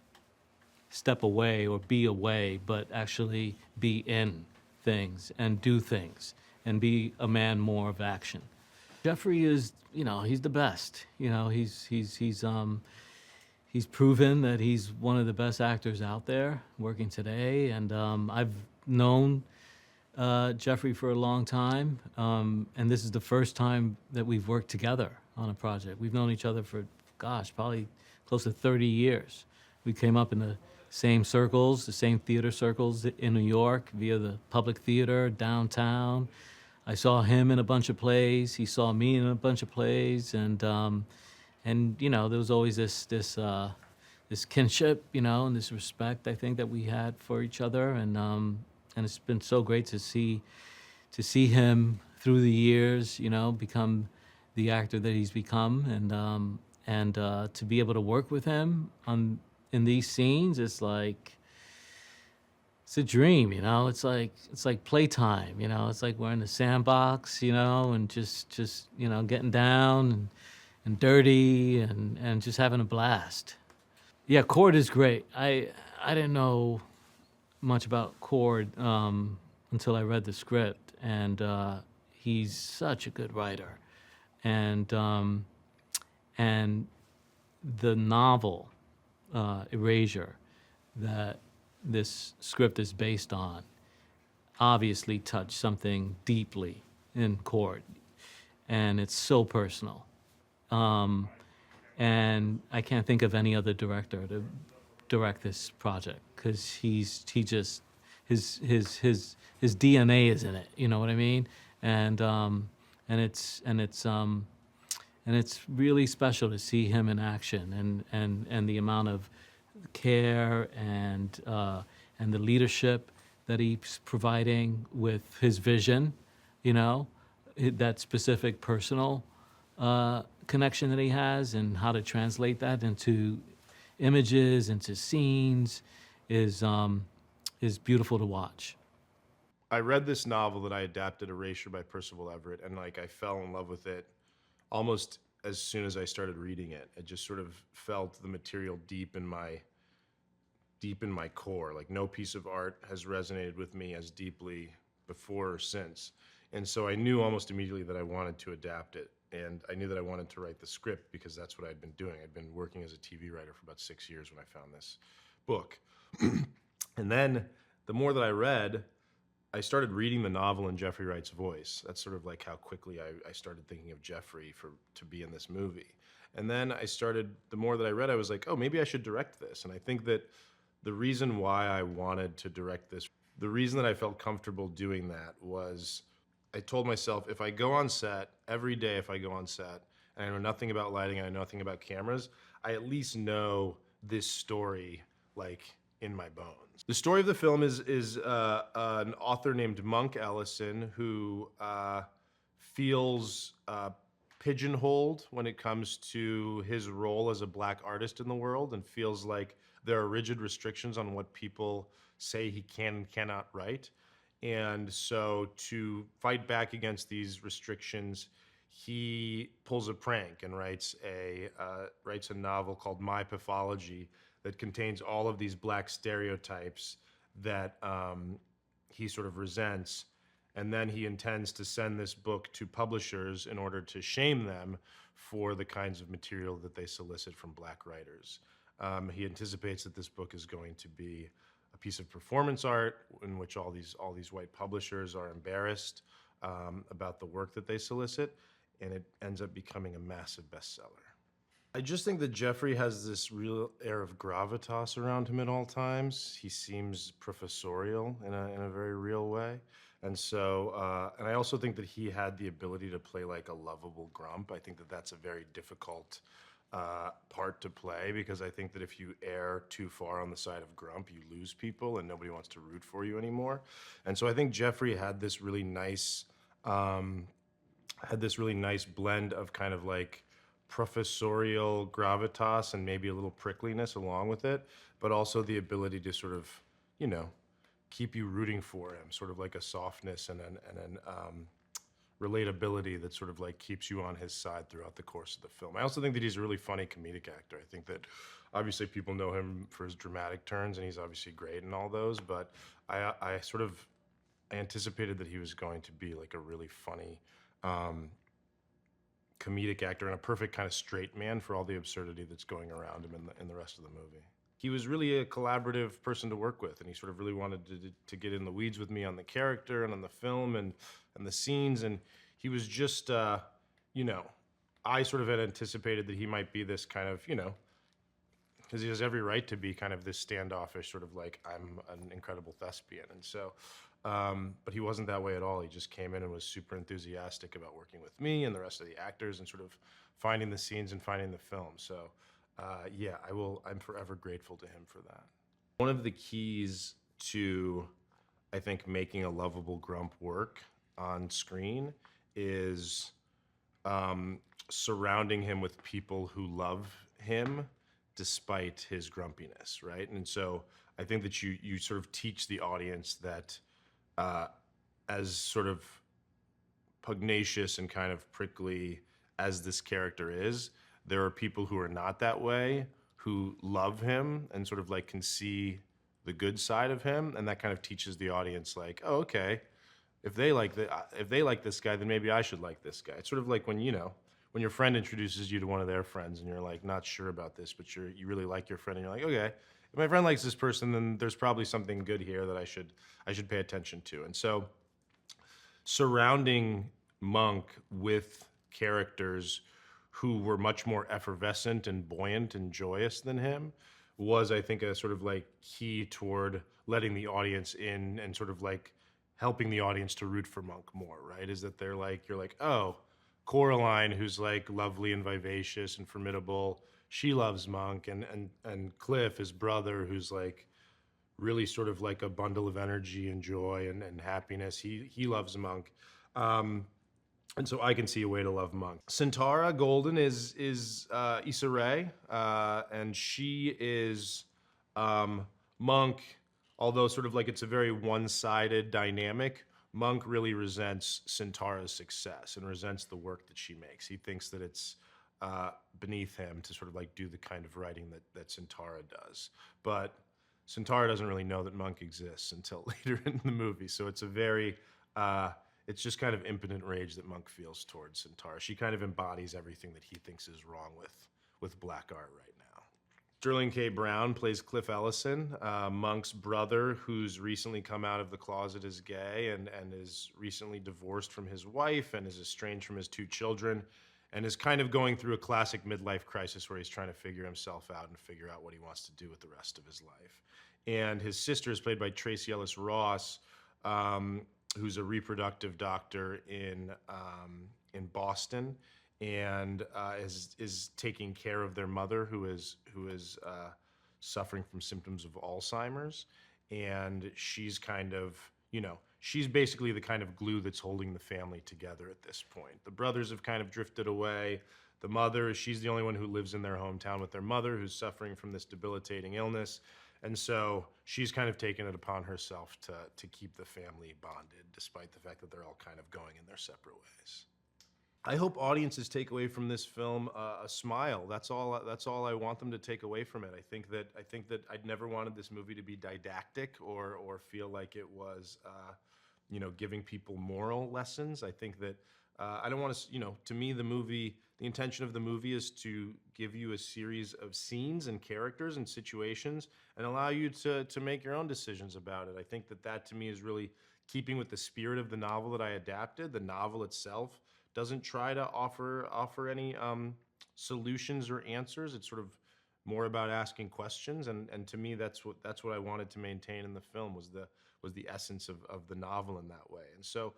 step away or be away, but actually be in things and do things and be a man more of action. Jeffrey is, he's the best. He's proven that he's one of the best actors out there working today. And I've known Jeffrey for a long time, and this is the first time that we've worked together on a project. We've known each other for, probably close to 30 years. We came up in the same circles, the same theater circles in New York via the Public Theater downtown. I saw him in a bunch of plays. He saw me in a bunch of plays, and there was always this kinship, and this respect I think that we had for each other, and it's been so great to see him through the years, become the actor that he's become, and to be able to work with him in these scenes, it's a dream, It's like playtime, It's like we're in the sandbox, and just getting down and dirty and just having a blast. Yeah, Cord is great. I didn't know much about Cord until I read the script, and he's such a good writer, and the novel Erasure that this script is based on obviously touched something deeply in Cord, and it's so personal. And I can't think of any other director to direct this project because his DNA is in it. You know what I mean? And it's really special to see him in action and the amount of care and the leadership that he's providing with his vision. That specific personal connection that he has and how to translate that into images, into scenes is beautiful to watch. I read this novel that I adapted, Erasure by Percival Everett, and I fell in love with it almost as soon as I started reading it. I just sort of felt the material deep in my core. No piece of art has resonated with me as deeply before or since. And so I knew almost immediately that I wanted to adapt it. And I knew that I wanted to write the script because that's what I'd been doing. I'd been working as a TV writer for about 6 years when I found this book. And then the more that I read, I started reading the novel in Jeffrey Wright's voice. That's sort of how quickly I started thinking of Jeffrey to be in this movie. And then the more that I read, I was like, oh, maybe I should direct this. And I think that the reason why I wanted to direct this, the reason that I felt comfortable doing that was I told myself, if I go on set, every day if I go on set, and I know nothing about lighting, and I know nothing about cameras, I at least know this story, like, in my bones. The story of the film is an author named Monk Ellison who feels pigeonholed when it comes to his role as a black artist in the world, and feels like there are rigid restrictions on what people say he can and cannot write. And so to fight back against these restrictions, he pulls a prank and writes a novel called My Pathology that contains all of these black stereotypes that he sort of resents. And then he intends to send this book to publishers in order to shame them for the kinds of material that they solicit from black writers. He anticipates that this book is going to be a piece of performance art in which all these white publishers are embarrassed about the work that they solicit, and it ends up becoming a massive bestseller. I just think that Jeffrey has this real air of gravitas around him at all times. He seems professorial in a very real way. And so, and I also think that he had the ability to play like a lovable grump. I think that that's a very difficult part to play, because I think that if you err too far on the side of grump, you lose people and nobody wants to root for you anymore. And so I think Jeffrey had this really nice blend of kind of like professorial gravitas and maybe a little prickliness along with it, but also the ability to sort of, you know, keep you rooting for him, sort of like a softness and an relatability that sort of like keeps you on his side throughout the course of the film. I also think that he's a really funny comedic actor. I think that obviously people know him for his dramatic turns, and he's obviously great in all those, but I anticipated that he was going to be like a really funny comedic actor and a perfect kind of straight man for all the absurdity that's going around him in the rest of the movie. He was really a collaborative person to work with, and he sort of really wanted to get in the weeds with me on the character and on the film and the scenes, and he was just, you know, I sort of had anticipated that he might be this kind of, you know, because he has every right to be kind of this standoffish sort of like, I'm an incredible thespian. And so, but he wasn't that way at all. He just came in and was super enthusiastic about working with me and the rest of the actors and sort of finding the scenes and finding the film. So yeah, I'm forever grateful to him for that. One of the keys to, I think, making a lovable grump work on screen is surrounding him with people who love him despite his grumpiness, right? And so I think that you sort of teach the audience that as sort of pugnacious and kind of prickly as this character is, there are people who are not that way, who love him and sort of like can see the good side of him, and that kind of teaches the audience like, oh, okay, if they like this guy, then maybe I should like this guy. It's sort of like when, you know, when your friend introduces you to one of their friends and you're like not sure about this, but you really like your friend, and you're like, okay, if my friend likes this person, then there's probably something good here that I should pay attention to. And so surrounding Monk with characters who were much more effervescent and buoyant and joyous than him was, I think, a sort of like key toward letting the audience in and sort of like helping the audience to root for Monk more, right? Is that you're like, oh, Coraline, who's like lovely and vivacious and formidable, she loves Monk, and Cliff, his brother, who's like really sort of like a bundle of energy and joy and happiness, he loves Monk. And so I can see a way to love Monk. Santara Golden is Issa Rae, and she is Monk, although sort of like it's a very one-sided dynamic. Monk really resents Santara's success and resents the work that she makes. He thinks that it's beneath him to sort of like do the kind of writing that Santara does. But Santara doesn't really know that Monk exists until later in the movie. So it's a very, it's just kind of impotent rage that Monk feels towards Santara. She kind of embodies everything that he thinks is wrong with black art right now. Sterling K. Brown plays Cliff Ellison, Monk's brother, who's recently come out of the closet as gay and is recently divorced from his wife and is estranged from his 2 children. and is kind of going through a classic midlife crisis where he's trying to figure himself out and figure out what he wants to do with the rest of his life. And his sister is played by Tracy Ellis Ross, who's a reproductive doctor in Boston, and is taking care of their mother, who is suffering from symptoms of Alzheimer's, and she's kind of, she's basically the kind of glue that's holding the family together at this point. The brothers have kind of drifted away. The mother, she's the only one who lives in their hometown with their mother, who's suffering from this debilitating illness. And so she's kind of taken it upon herself to keep the family bonded, despite the fact that they're all kind of going in their separate ways. I hope audiences take away from this film a smile. That's all I want them to take away from it. I think that I'd never wanted this movie to be didactic or feel like it was, giving people moral lessons. I think that I don't want to, to me, the intention of the movie is to give you a series of scenes and characters and situations and allow you to make your own decisions about it. I think that to me is really keeping with the spirit of the novel that I adapted. The novel itself doesn't try to offer any solutions or answers. It's sort of more about asking questions, and to me, that's what I wanted to maintain in the film was the essence of the novel in that way. And so,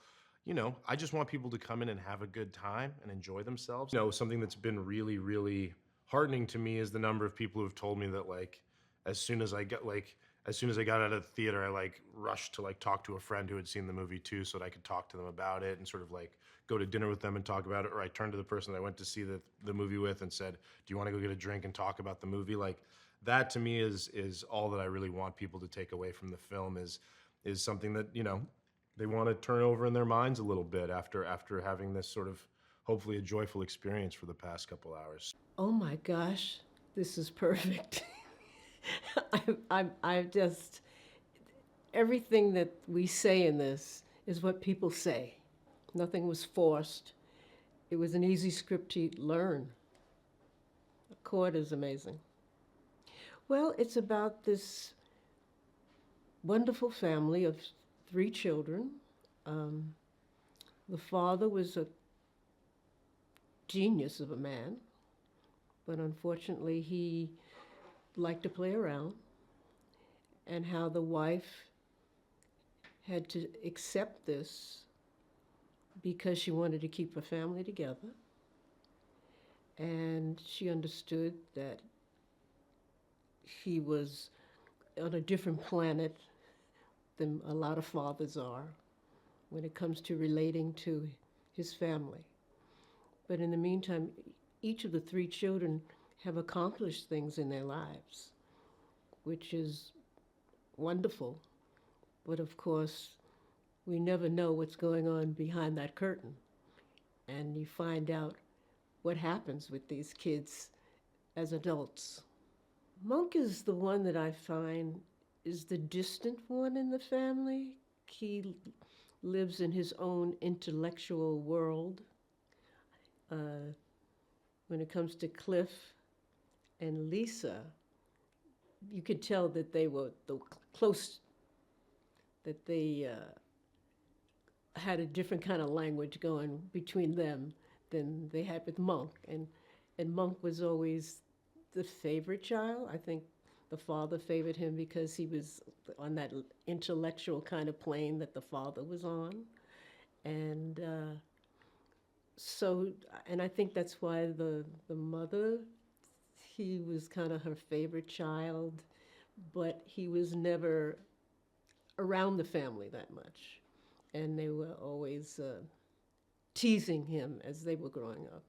I just want people to come in and have a good time and enjoy themselves. Something that's been really, really heartening to me is the number of people who have told me that, like, as soon as I got out of the theater, I rushed to talk to a friend who had seen the movie too, so that I could talk to them about it and sort of go to dinner with them and talk about it. Or I turned to the person that I went to see the movie with and said, "Do you want to go get a drink and talk about the movie?" That to me is all that I really want people to take away from the film is something that they want to turn over in their minds a little bit after having this sort of hopefully a joyful experience for the past couple hours. Oh my gosh, this is perfect. I just, everything that we say in this is what people say. Nothing was forced. It was an easy script to learn. The chord is amazing. Well, it's about this wonderful family of 3 children. The father was a genius of a man, but unfortunately he liked to play around, and how the wife had to accept this because she wanted to keep her family together, and she understood that he was on a different planet than a lot of fathers are when it comes to relating to his family. But in the meantime, each of the 3 children have accomplished things in their lives, which is wonderful. But of course, we never know what's going on behind that curtain. And you find out what happens with these kids as adults. Monk is the one that I find is the distant one in the family. He lives in his own intellectual world. When it comes to Cliff and Lisa, you could tell that they were close, that they had a different kind of language going between them than they had with Monk. And Monk was always the favorite child. I think the father favored him because he was on that intellectual kind of plane that the father was on. And and I think that's why the mother, he was kind of her favorite child, but he was never around the family that much. And they were always teasing him as they were growing up.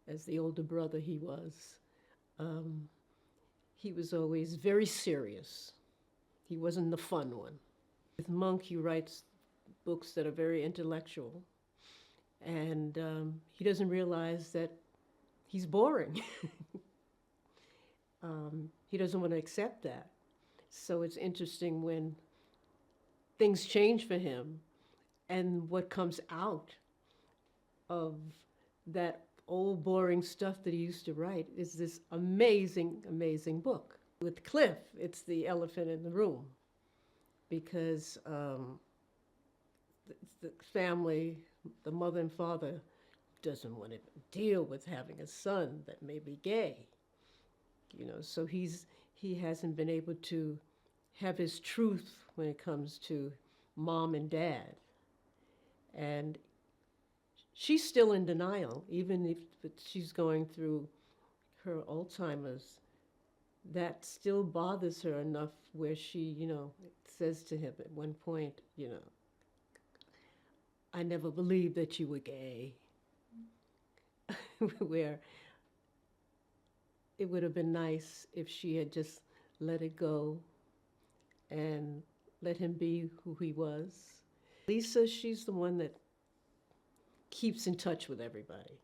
As the older brother he was always very serious. He wasn't the fun one. With Monk, he writes books that are very intellectual, and he doesn't realize that he's boring. He doesn't want to accept that. So it's interesting when things change for him, and what comes out of that old boring stuff that he used to write is this amazing, amazing book. With Cliff, it's the elephant in the room, because the family, the mother and father, doesn't want to deal with having a son that may be gay. So he hasn't been able to have his truth when it comes to mom and dad. And she's still in denial, even if she's going through her Alzheimer's. That still bothers her enough where she, says to him at one point, I never believed that you were gay. Where it would have been nice if she had just let it go and let him be who he was. Lisa, she's the one that keeps in touch with everybody.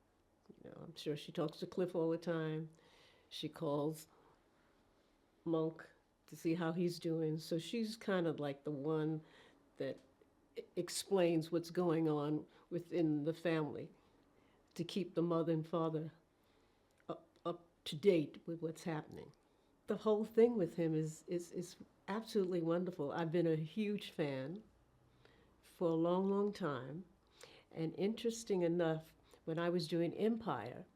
I'm sure she talks to Cliff all the time. She calls Monk to see how he's doing. So she's kind of like the one that explains what's going on within the family to keep the mother and father up to date with what's happening. The whole thing with him is absolutely wonderful. I've been a huge fan for a long, long time. And interesting enough, when I was doing Empire,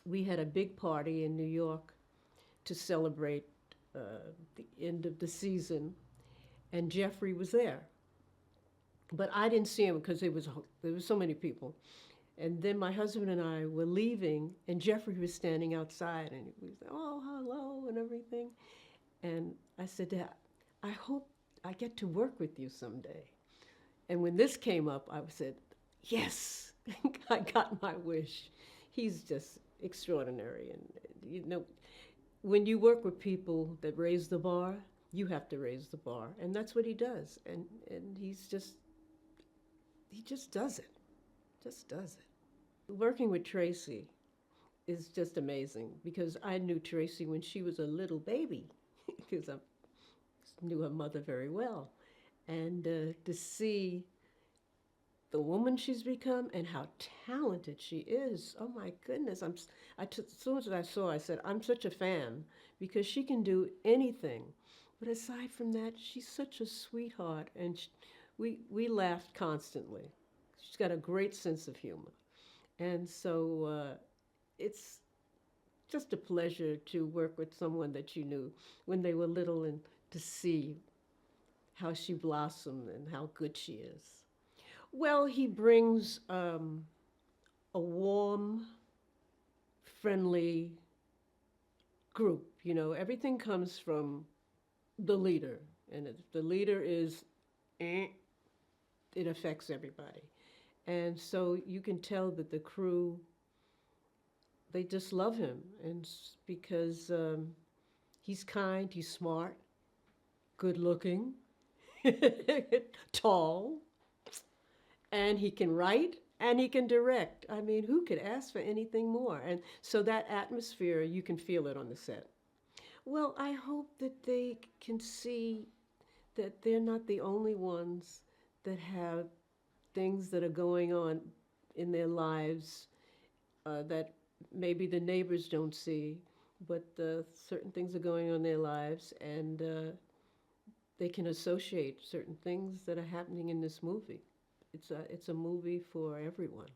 we had a big party in New York to celebrate the end of the season, and Jeffrey was there. But I didn't see him because there was so many people. And then my husband and I were leaving, and Jeffrey was standing outside, and he was like, oh, hello, and everything. And I said, Dad, I hope I get to work with you someday. And when this came up, I said, yes, I got my wish. He's just extraordinary. And, when you work with people that raise the bar, you have to raise the bar. And that's what he does. And he just does it. Just does it. Working with Tracy is just amazing because I knew Tracy when she was a little baby because I knew her mother very well. And to see the woman she's become and how talented she is, oh my goodness. As soon as I saw her, I said, I'm such a fan because she can do anything. But aside from that, she's such a sweetheart, and we laughed constantly. She's got a great sense of humor. And so it's just a pleasure to work with someone that you knew when they were little and to see how she blossomed and how good she is. Well, he brings a warm, friendly group. Everything comes from the leader. And if the leader is, it affects everybody. And so you can tell that the crew, they just love him. And because he's kind, he's smart, good looking, tall, and he can write and he can direct. I mean, who could ask for anything more? And so that atmosphere, you can feel it on the set. Well, I hope that they can see that they're not the only ones that have things that are going on in their lives that maybe the neighbors don't see, but certain things are going on in their lives, and they can associate certain things that are happening in this movie. It's a movie for everyone.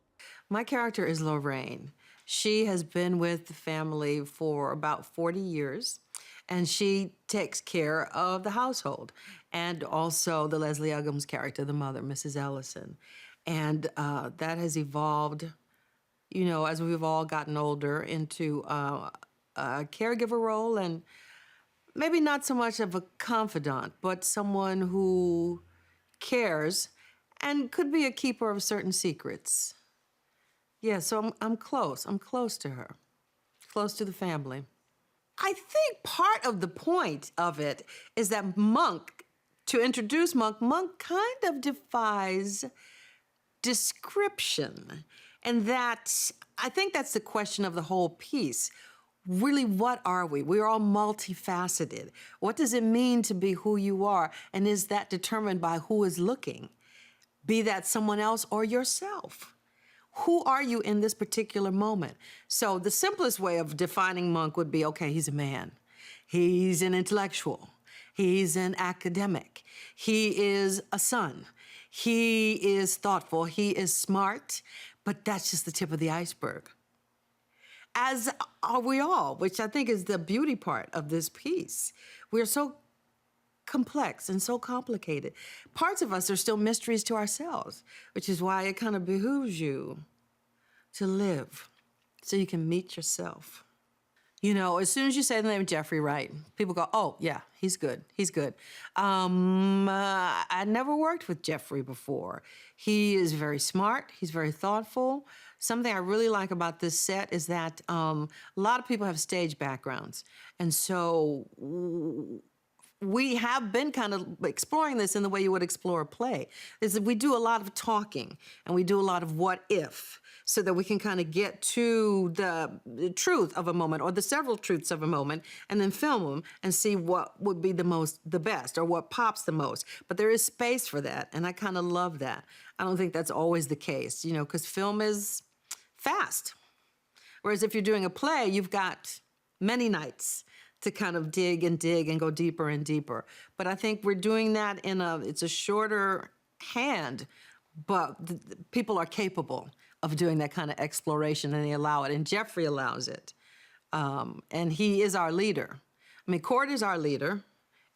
My character is Lorraine. She has been with the family for about 40 years, and she takes care of the household and also the Leslie Uggams character, the mother, Mrs. Ellison. And that has evolved, as we've all gotten older, into a caregiver role, and maybe not so much of a confidant, but someone who cares and could be a keeper of certain secrets. Yeah, so I'm close. I'm close to her, close to the family. I think part of the point of it is that Monk, to introduce Monk kind of defies description. And I think that's the question of the whole piece. Really, what are we? We're all multifaceted. What does it mean to be who you are? And is that determined by who is looking? Be that someone else or yourself. Who are you in this particular moment? So the simplest way of defining Monk would be, okay, he's a man. He's an intellectual. He's an academic. He is a son. He is thoughtful. He is smart. But that's just the tip of the iceberg. As are we all, which I think is the beauty part of this piece. We're so complex and so complicated. Parts of us are still mysteries to ourselves, which is why it kind of behooves you to live so you can meet yourself. You know, as soon as you say the name Jeffrey Wright, people go, oh, yeah, he's good, he's good. I never worked with Jeffrey before. He is very smart, he's very thoughtful. Something I really like about this set is that a lot of people have stage backgrounds. And so we have been kind of exploring this in the way you would explore a play. Is that we do a lot of talking and we do a lot of what if, so that we can kind of get to the truth of a moment or the several truths of a moment and then film them and see what would be the best or what pops the most. But there is space for that, and I kind of love that. I don't think that's always the case, you know, because film is fast. Whereas if you're doing a play, you've got many nights to kind of dig and go deeper and deeper. But I think we're doing that it's a shorter hand, but people are capable of doing that kind of exploration, and they allow it, and Jeffrey allows it. And he is our leader. I mean, Cord is our leader,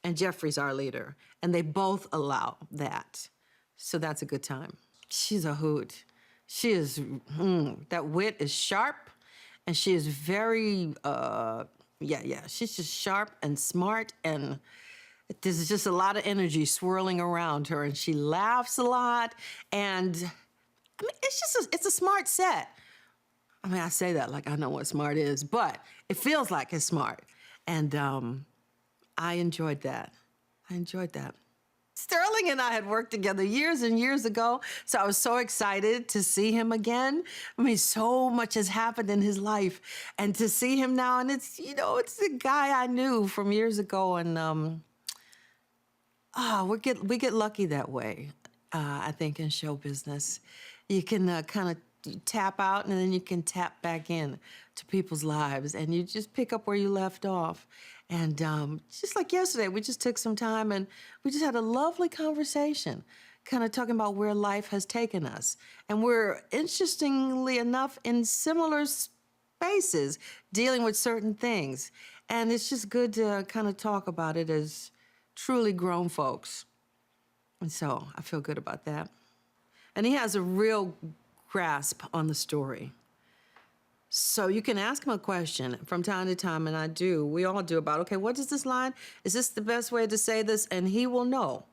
and Jeffrey's our leader, and they both allow that. So that's a good time. She's a hoot. She is, that wit is sharp, and she is very, she's just sharp and smart, and there's just a lot of energy swirling around her, and she laughs a lot, and I mean, it's a smart set. I mean, I say that like I know what smart is, but it feels like it's smart, and I enjoyed that. Sterling and I had worked together years and years ago, so I was so excited to see him again. I mean, so much has happened in his life, and to see him now, and it's the guy I knew from years ago, and we get lucky that way. I think in show business, you can kind of tap out, and then you can tap back in to people's lives, and you just pick up where you left off. And just like yesterday, we just took some time and we just had a lovely conversation, kind of talking about where life has taken us. And we're, interestingly enough, in similar spaces, dealing with certain things. And it's just good to kind of talk about it as truly grown folks. And so I feel good about that. And he has a real grasp on the story. So you can ask him a question from time to time, and I do. We all do, about, okay, what is this line? Is this the best way to say this? And he will know.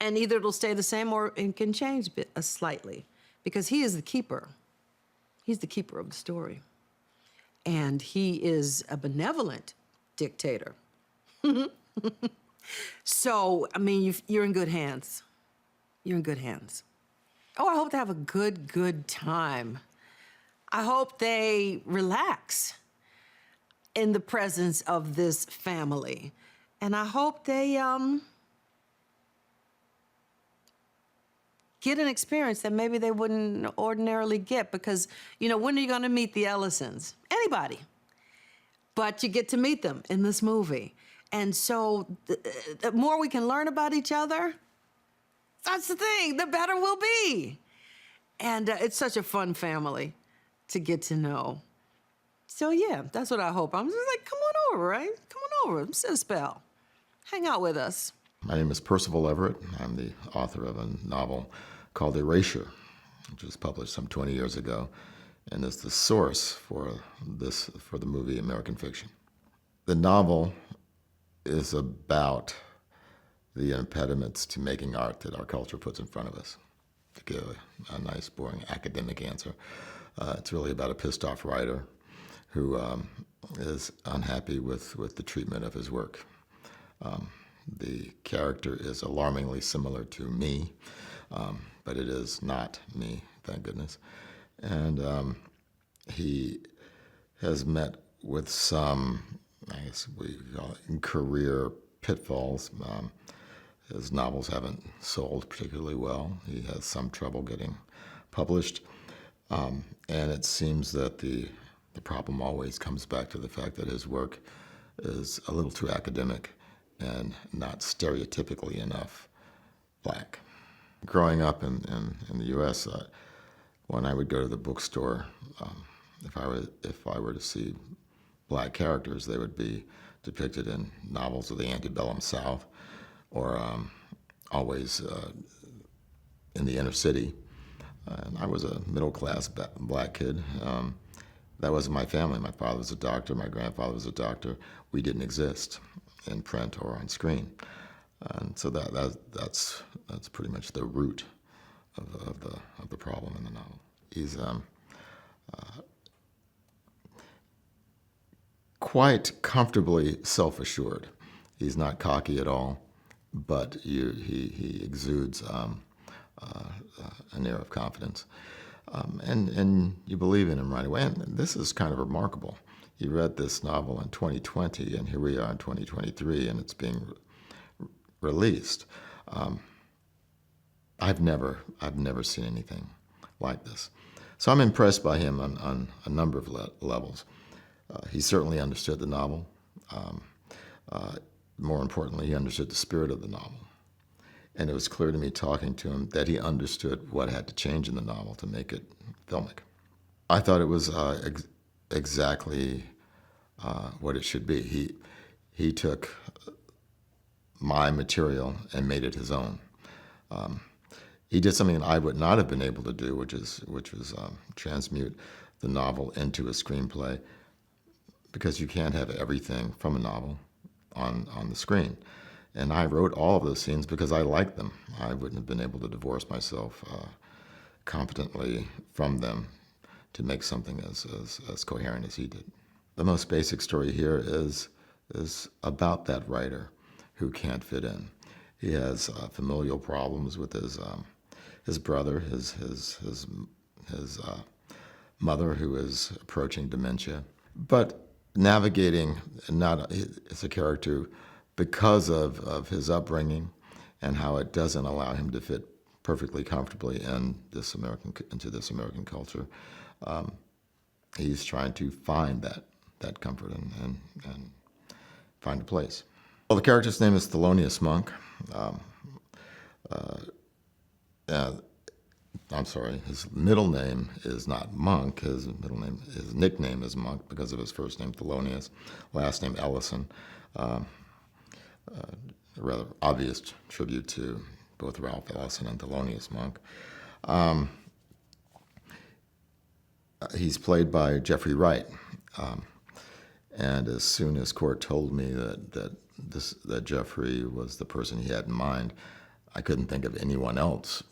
And either it'll stay the same or it can change slightly, because he is the keeper. He's the keeper of the story. And he is a benevolent dictator. So, I mean, you're in good hands. You're in good hands. Oh, I hope they have a good time. I hope they relax in the presence of this family. And I hope they get an experience that maybe they wouldn't ordinarily get, because, when are you going to meet the Ellisons? Anybody. But you get to meet them in this movie. And so the more we can learn about each other, that's the thing, the better we'll be. And it's such a fun family to get to know. So yeah, that's what I hope. I'm just like, come on over, right? Come on over, sit a spell. Hang out with us. My name is Percival Everett. I'm the author of a novel called Erasure, which was published some 20 years ago, and is the source for the movie American Fiction. The novel is about the impediments to making art that our culture puts in front of us. To give a nice, boring academic answer, it's really about a pissed-off writer who is unhappy with the treatment of his work. The character is alarmingly similar to me, but it is not me, thank goodness. And he has met with some, I guess we call it, career pitfalls. His novels haven't sold particularly well. He has some trouble getting published. And it seems that the problem always comes back to the fact that his work is a little too academic and not stereotypically enough black. Growing up in the U.S., when I would go to the bookstore, if I were to see black characters, they would be depicted in novels of the antebellum South, or always in the inner city. And I was a middle-class black kid. That wasn't my family. My father was a doctor. My grandfather was a doctor. We didn't exist in print or on screen, and so that's pretty much the root of the problem in the novel. He's quite comfortably self-assured. He's not cocky at all, but he exudes an air of confidence. And you believe in him right away. And this is kind of remarkable. You read this novel in 2020, and here we are in 2023, and it's being released. I've never seen anything like this. So I'm impressed by him on a number of levels. He certainly understood the novel. More importantly, he understood the spirit of the novel. And it was clear to me talking to him that he understood what had to change in the novel to make it filmic. I thought it was exactly what it should be. He took my material and made it his own. He did something that I would not have been able to do, which was transmute the novel into a screenplay, because you can't have everything from a novel on the screen. And I wrote all of those scenes because I liked them. I wouldn't have been able to divorce myself competently from them to make something as coherent as he did. The most basic story here is about that writer who can't fit in. He has familial problems with his brother, his mother, who is approaching dementia. But navigating not as a character because of his upbringing and how it doesn't allow him to fit perfectly comfortably into this American culture, he's trying to find that comfort and find a place. Well, the character's name is Thelonious Monk. I'm sorry, his middle name is not Monk. His nickname is Monk because of his first name, Thelonious, last name Ellison. A rather obvious tribute to both Ralph Ellison and Thelonious Monk. He's played by Jeffrey Wright. And as soon as Court told me that Jeffrey was the person he had in mind, I couldn't think of anyone else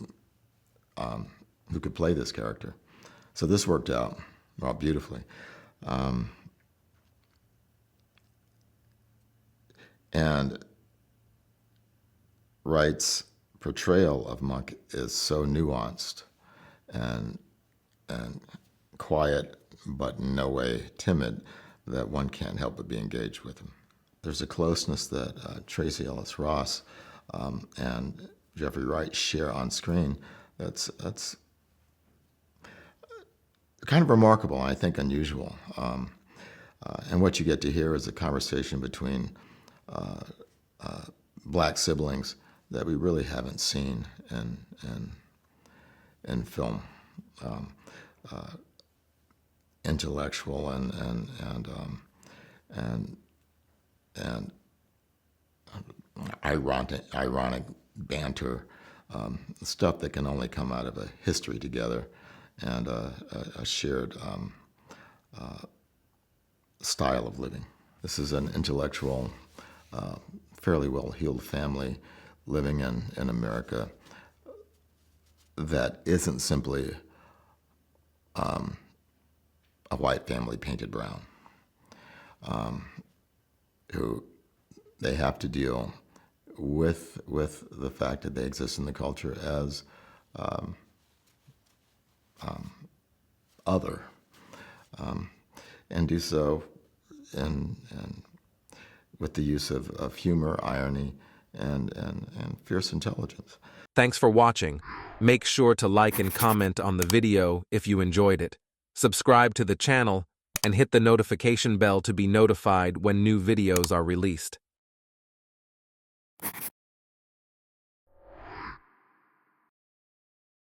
who could play this character. So this worked out beautifully. And Wright's portrayal of Monk is so nuanced and quiet, but in no way timid, that one can't help but be engaged with him. There's a closeness that Tracy Ellis Ross and Jeffrey Wright share on screen that's kind of remarkable, and I think unusual. And what you get to hear is a conversation between black siblings that we really haven't seen in film. Intellectual and ironic banter, stuff that can only come out of a history together and a shared style of living. This is an intellectual, fairly well-heeled family living in America that isn't simply a white family painted brown, who they have to deal with the fact that they exist in the culture as other, and do so in with the use of humor, irony, and fierce intelligence. Thanks for watching. Make sure to like and comment on the video if you enjoyed it. Subscribe to the channel and hit the notification bell to be notified when new videos are released.